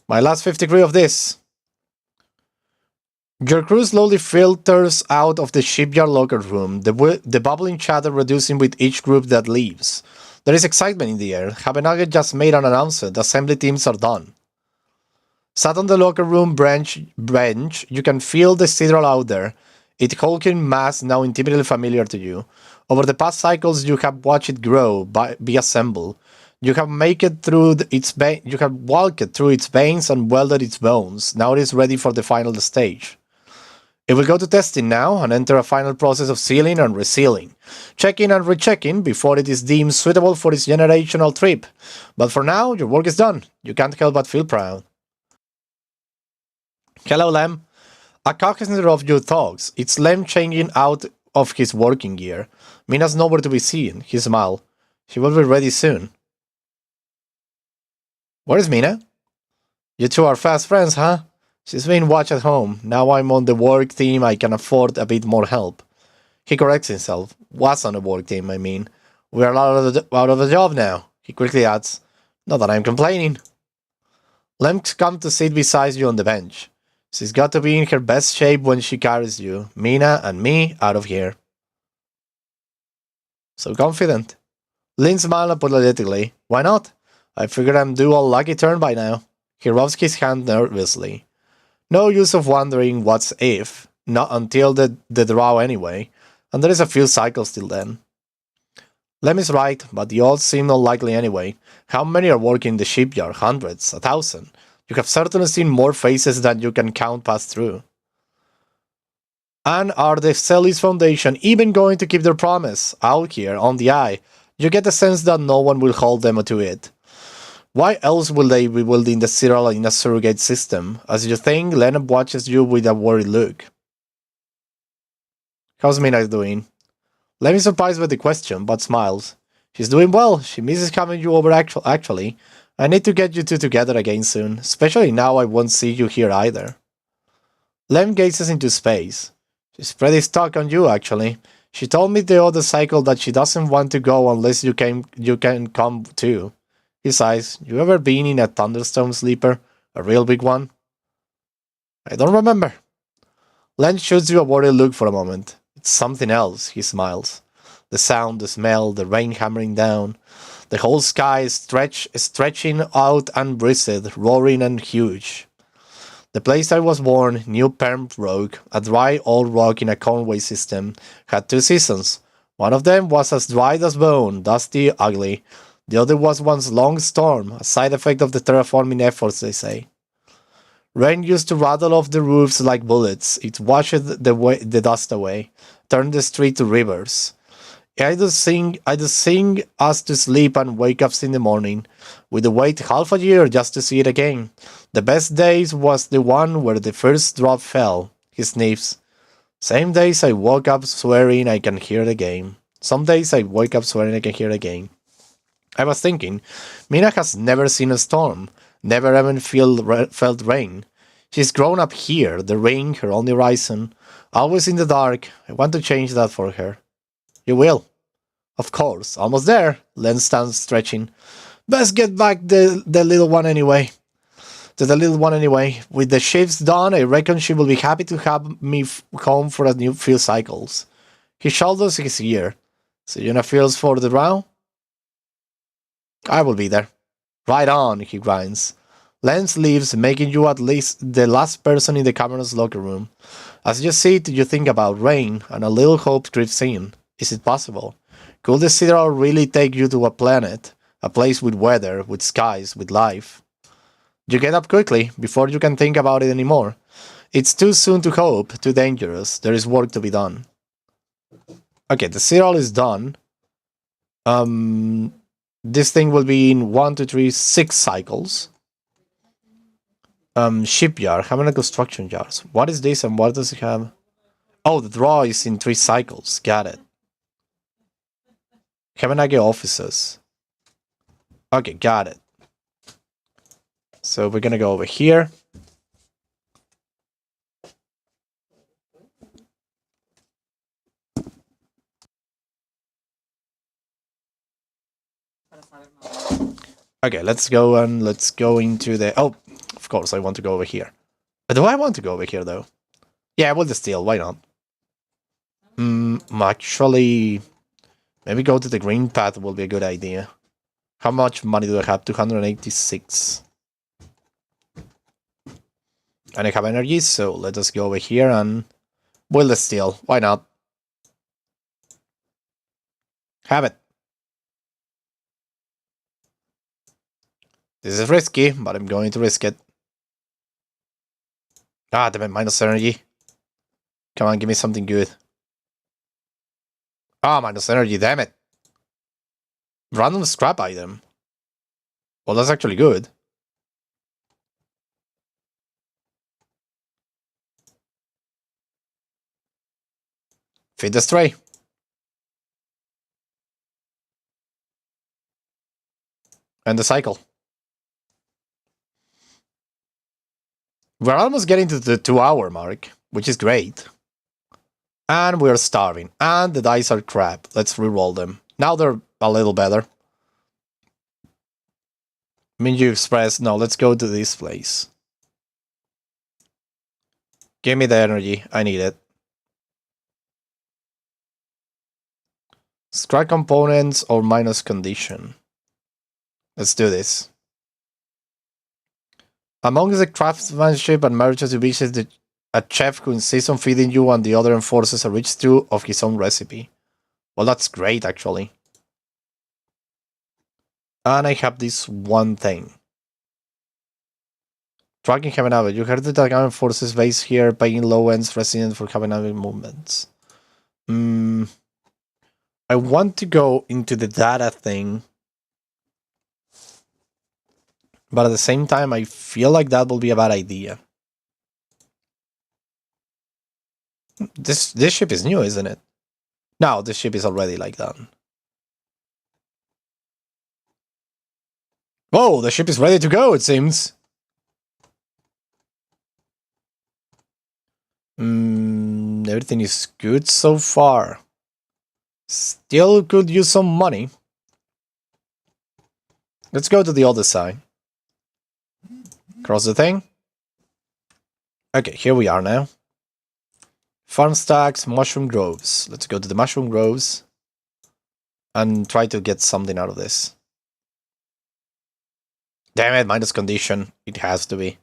Speaker 1: My last 50 degree of this. Your crew slowly filters out of the shipyard locker room, the bubbling chatter reducing with each group that leaves. There is excitement in the air. Habenage just made an announcement. The assembly teams are done. Sat on the locker room bench, you can feel the cathedral out there, its hulking mass now intimately familiar to you. Over the past cycles, you have watched it grow, be assembled. You have walked it through its veins and welded its bones. Now it is ready for the final stage. It will go to testing now and enter a final process of sealing and resealing, checking and rechecking before it is deemed suitable for its generational trip. But for now, your work is done. You can't help but feel proud. Hello, Lem. A cognizant of your thoughts. It's Lem changing out of his working gear. Mina's nowhere to be seen. He smiled. She will be ready soon. Where is Mina? You two are fast friends, huh? She's been watched at home. Now I'm on the work team, I can afford a bit more help. He corrects himself. Was on the work team, I mean. We are out of the job now. He quickly adds, not that I'm complaining. Lem's come to sit beside you on the bench. She's got to be in her best shape when she carries you, Mina and me, out of here. So confident. Lynn smiled apologetically. Why not? I figured I'm due a lucky turn by now. He rubs his hand nervously. No use of wondering what's if, not until the draw anyway, and there is a few cycles till then. Lem is right, but the odds seem unlikely anyway. How many are working in the shipyard? Hundreds? 1,000? You have certainly seen more faces than you can count pass through. And are the Celis Foundation even going to keep their promise? Out here, on the eye, you get the sense that no one will hold them to it. Why else will they be building the Cyril in a surrogate system? As you think, Lennon watches you with a worried look. How's Mina doing? Lem is surprised by the question, but smiles. She's doing well. She misses having you over actually. I need to get you two together again soon, especially now I won't see you here either. Lem gazes into space. She's pretty stuck on you, actually. She told me the other cycle that she doesn't want to go unless you can come too. He sighs. You ever been in a thunderstorm sleeper? A real big one? I don't remember. Len shoots you a worried look for a moment. It's something else, he smiles. The sound, the smell, the rain hammering down. The whole sky is stretching out and breathed, roaring and huge. The place I was born, New Pembroke, a dry old rock in a Conway system, had 2 seasons. One of them was as dry as bone, dusty, ugly. The other was one long storm, a side effect of the terraforming efforts, they say. Rain used to rattle off the roofs like bullets. It washed the dust away, turned the street to rivers. I'd sing us to sleep and wake up in the morning. We'd wait half a year just to see it again. The best days was the one where the first drop fell. He sniffs. Same days I woke up swearing I can hear it again. Some days I wake up swearing I can hear it again. I was thinking, Mina has never seen a storm, never even felt rain. She's grown up here, the rain, her only horizon, always in the dark. I want to change that for her. You will. Of course, almost there. Len stands stretching. Best get back the little one anyway. To the little one anyway. With the shifts done, I reckon she will be happy to have me home for a new few cycles. He shoulders his ear. So you know feels for the round? I will be there. Right on, he grinds. Lens leaves, making you at least the last person in the camera's locker room. As you sit, you think about rain, and a little hope creeps in. Is it possible? Could the Citadel really take you to a planet? A place with weather, with skies, with life? You get up quickly, before you can think about it anymore. It's too soon to hope, too dangerous. There is work to be done. Okay, the Citadel is done. This thing will be in 1, 2, 3, 6 cycles. Shipyard, how many construction yards? What is this and what does it have? Oh, the draw is in 3 cycles. Got it. Kavanagh offices. Okay, got it. So we're gonna go over here. Okay, let's go into the... Oh, of course, I want to go over here. Do I want to go over here, though? Yeah, we'll just steal. Why not? Actually... Maybe go to the green path will be a good idea. How much money do I have? 286. And I have energy, so let us go over here and... We'll just steal. Why not? Have it. This is risky, but I'm going to risk it. Ah, damn it, minus energy. Come on, give me something good. Ah, minus energy, damn it. Random scrap item. Well, that's actually good. Feed the stray. And the cycle. We're almost getting to the 2-hour mark, which is great. And we're starving. And the dice are crap. Let's re-roll them. Now they're a little better. Minju Express. No, let's go to this place. Give me the energy. I need it. Scrap components or minus condition. Let's do this. Among the craftsmanship and merchants you visit a chef who insists on feeding you and the other enforces a rich stew of his own recipe. Well, that's great, actually. And I have this one thing. Tracking Heaven Abbey. You heard that the government forces base here, paying low-ends residents for Heaven Abbey movements. I want to go into the data thing. But at the same time, I feel like that will be a bad idea. This ship is new, isn't it? No, this ship is already like that. Oh, the ship is ready to go, it seems. Everything is good so far. Still could use some money. Let's go to the other side. Cross the thing. Okay, here we are now. Farm stacks, mushroom groves. Let's go to the mushroom groves and try to get something out of this. Damn it, minus condition. It has to be.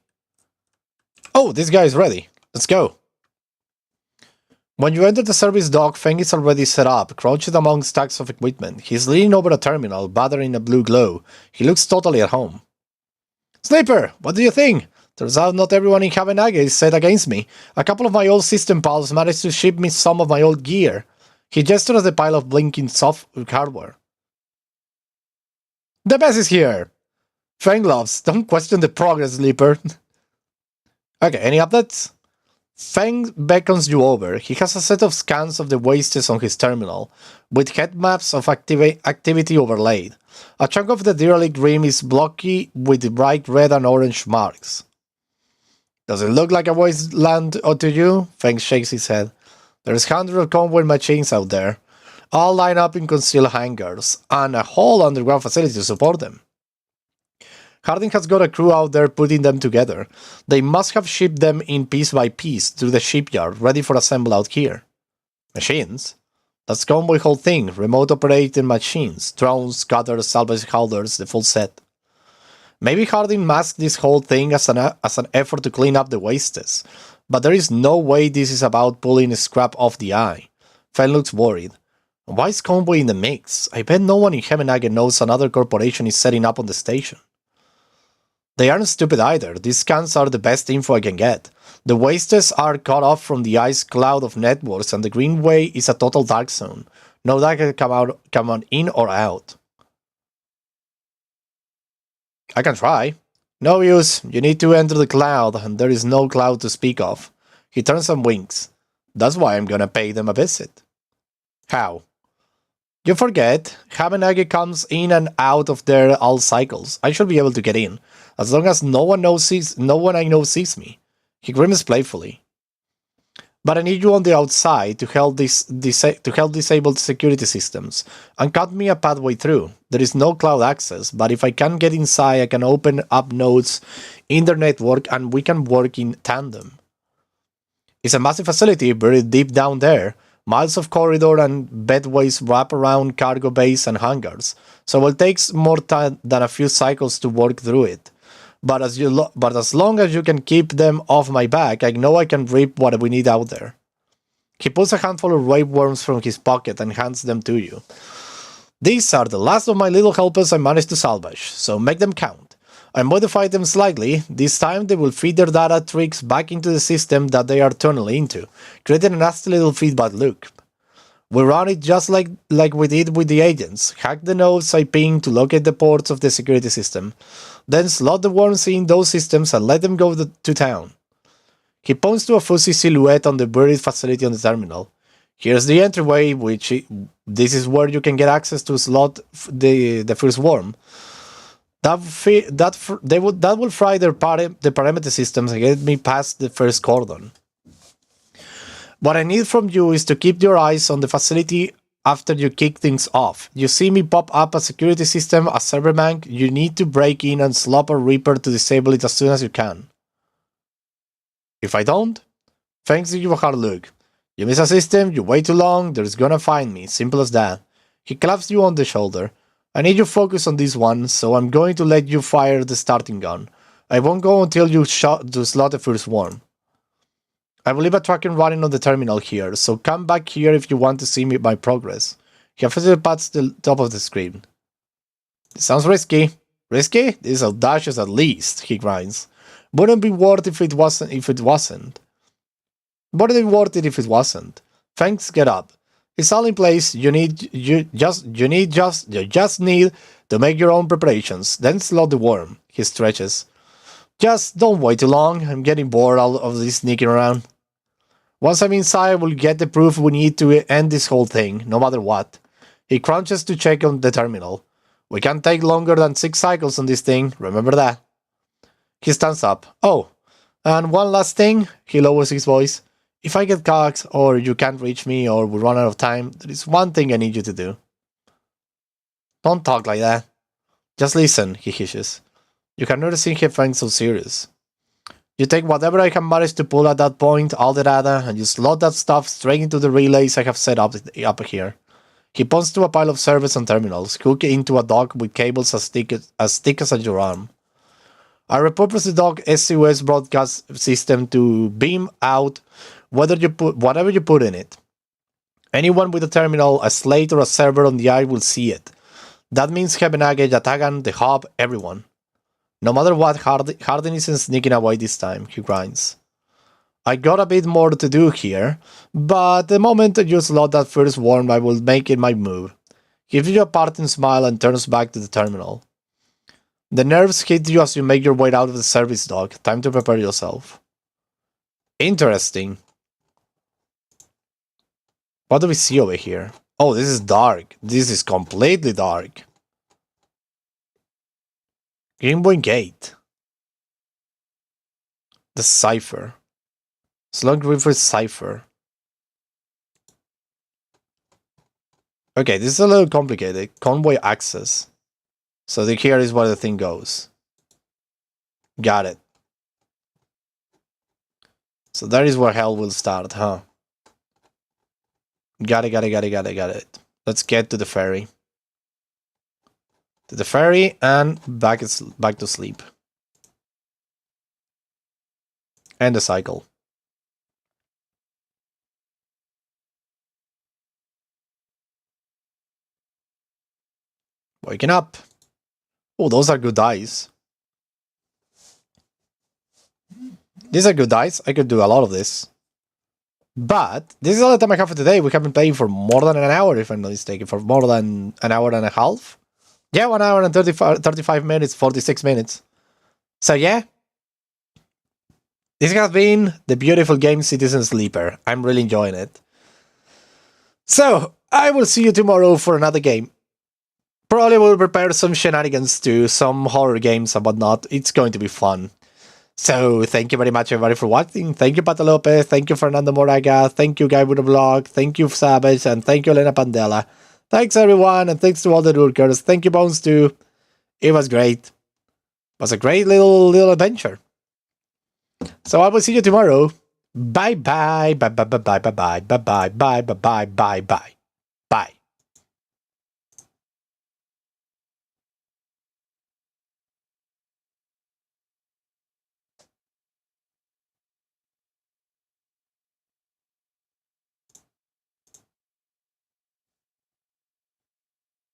Speaker 1: Oh, this guy is ready. Let's go. When you enter the service dock, Feng is already set up, crouched among stacks of equipment. He's leaning over a terminal, bathing a blue glow. He looks totally at home. Sleeper, what do you think? Turns out not everyone in Havenaga is set against me. A couple of my old system pals managed to ship me some of my old gear. He gestured at the pile of blinking soft hardware. The best is here! Feng loves, don't question the progress, Sleeper. Okay, any updates? Feng beckons you over. He has a set of scans of the wastes on his terminal, with heat maps of activity overlaid. A chunk of the derelict rim is blocky with bright red and orange marks. Does it look like a wasteland to you? Feng shakes his head. There's hundreds of convoy machines out there, all lined up in concealed hangars, and a whole underground facility to support them. Harding has got a crew out there putting them together. They must have shipped them in piece by piece to the shipyard, ready for assembly out here. Machines? That's convoy whole thing, remote operated machines, drones, cutters, salvage holders, the full set. Maybe Harding masked this whole thing as an effort to clean up the wastes, but there is no way this is about pulling scrap off the eye. Fenn looks worried. Why is convoy in the mix? I bet no one in Hemenage knows another corporation is setting up on the station. They aren't stupid either. These scans are the best info I can get. The wastes are cut off from the ice cloud of networks, and the Greenway is a total dark zone. No data can come on in or out. I can try. No use. You need to enter the cloud, and there is no cloud to speak of. He turns and winks. That's why I'm gonna pay them a visit. How? You forget. Habenage comes in and out of there all cycles. I should be able to get in, as long as no one I know sees me. He grins playfully. But I need you on the outside to help disable the security systems, and cut me a pathway through. There is no cloud access, but if I can get inside, I can open up nodes in their network and we can work in tandem. It's a massive facility buried deep down there. Miles of corridor and bedways wrap around cargo bays and hangars, so it takes more time than a few cycles to work through it. But as long as you can keep them off my back, I know I can reap what we need out there. He pulls a handful of wave worms from his pocket and hands them to you. These are the last of my little helpers I managed to salvage, so make them count. I modified them slightly. This time they will feed their data tricks back into the system that they are tunneling into, creating a nasty little feedback loop. We run it just like we did with the agents. Hack the nodes I ping to locate the ports of the security system. Then slot the worms in those systems and let them go to town. He points to a fuzzy silhouette on the buried facility on the terminal. Here's the entryway, this is where you can get access to slot the first worm. That will fry the parameter systems and get me past the first cordon. What I need from you is to keep your eyes on the facility after you kick things off. You see me pop up a security system, a server bank. You need to break in and slop a Reaper to disable it as soon as you can. If I don't, thanks to you a hard look. You miss a system, you wait too long, there's gonna find me. Simple as that. He claps you on the shoulder. I need you focus on this one, so I'm going to let you fire the starting gun. I won't go until you slot the first one. I will leave a tracking running on the terminal here, so come back here if you want to see my progress. He officially pats the top of the screen. It sounds risky. Risky? This is audacious at least, he grinds. Wouldn't be worth if it wasn't. Wouldn't be worth it if it wasn't. Thanks, get up. It's all in place. You just need to make your own preparations. Then slot the worm. He stretches. Just don't wait too long. I'm getting bored of this sneaking around. Once I'm inside, we'll get the proof we need to end this whole thing, no matter what. He crunches to check on the terminal. We can't take longer than 6 cycles on this thing, remember that. He stands up. Oh, and one last thing, he lowers his voice. If I get caught, or you can't reach me, or we run out of time, there is one thing I need you to do. Don't talk like that. Just listen, he hisses. You can notice he finds so serious. You take whatever I can manage to pull at that point, all the data, and you slot that stuff straight into the relays I have set up here. He points to a pile of servers and terminals, hooked into a dock with cables as thick as your arm. I repurpose the dock SOS broadcast system to beam out whatever you put in it. Anyone with a terminal, a slate, or a server on the eye will see it. That means Hebenage, Yatagan, the hub, everyone. No matter what, Hardin isn't sneaking away this time, he grinds. I got a bit more to do here, but the moment you slot that first worm, I will make it my move. He gives you a parting smile and turns back to the terminal. The nerves hit you as you make your way out of the service dock. Time to prepare yourself. Interesting. What do we see over here? Oh, this is dark. This is completely dark. Greenboy Gate. The Cipher. Slug River Cipher. Okay, this is a little complicated. Convoy access. So here is where the thing goes. Got it. So that is where hell will start, huh? Got it. Let's get to the ferry. To the ferry and back to sleep. And the cycle. Waking up. Oh, those are good dice. These are good dice. I could do a lot of this. But this is all the time I have for today. We have been playing for more than an hour, if I'm not mistaken. For more than an hour and a half. Yeah, 1 hour and 35 minutes, 46 minutes. So yeah. This has been the beautiful game Citizen Sleeper. I'm really enjoying it. So, I will see you tomorrow for another game. Probably will prepare some shenanigans too, some horror games and whatnot. It's going to be fun. So, thank you very much everybody for watching. Thank you, Pato Lopez. Thank you, Fernando Moraga. Thank you, Guy with the Vlog. Thank you, Savage. And thank you, Elena Pandela. Thanks, everyone. And thanks to all the Lurkers. Thank you, Bones, too. It was great. It was a great little adventure. So, I will see you tomorrow. Bye-bye. Bye-bye. Bye-bye. Bye-bye. Bye-bye. Bye-bye. Bye-bye.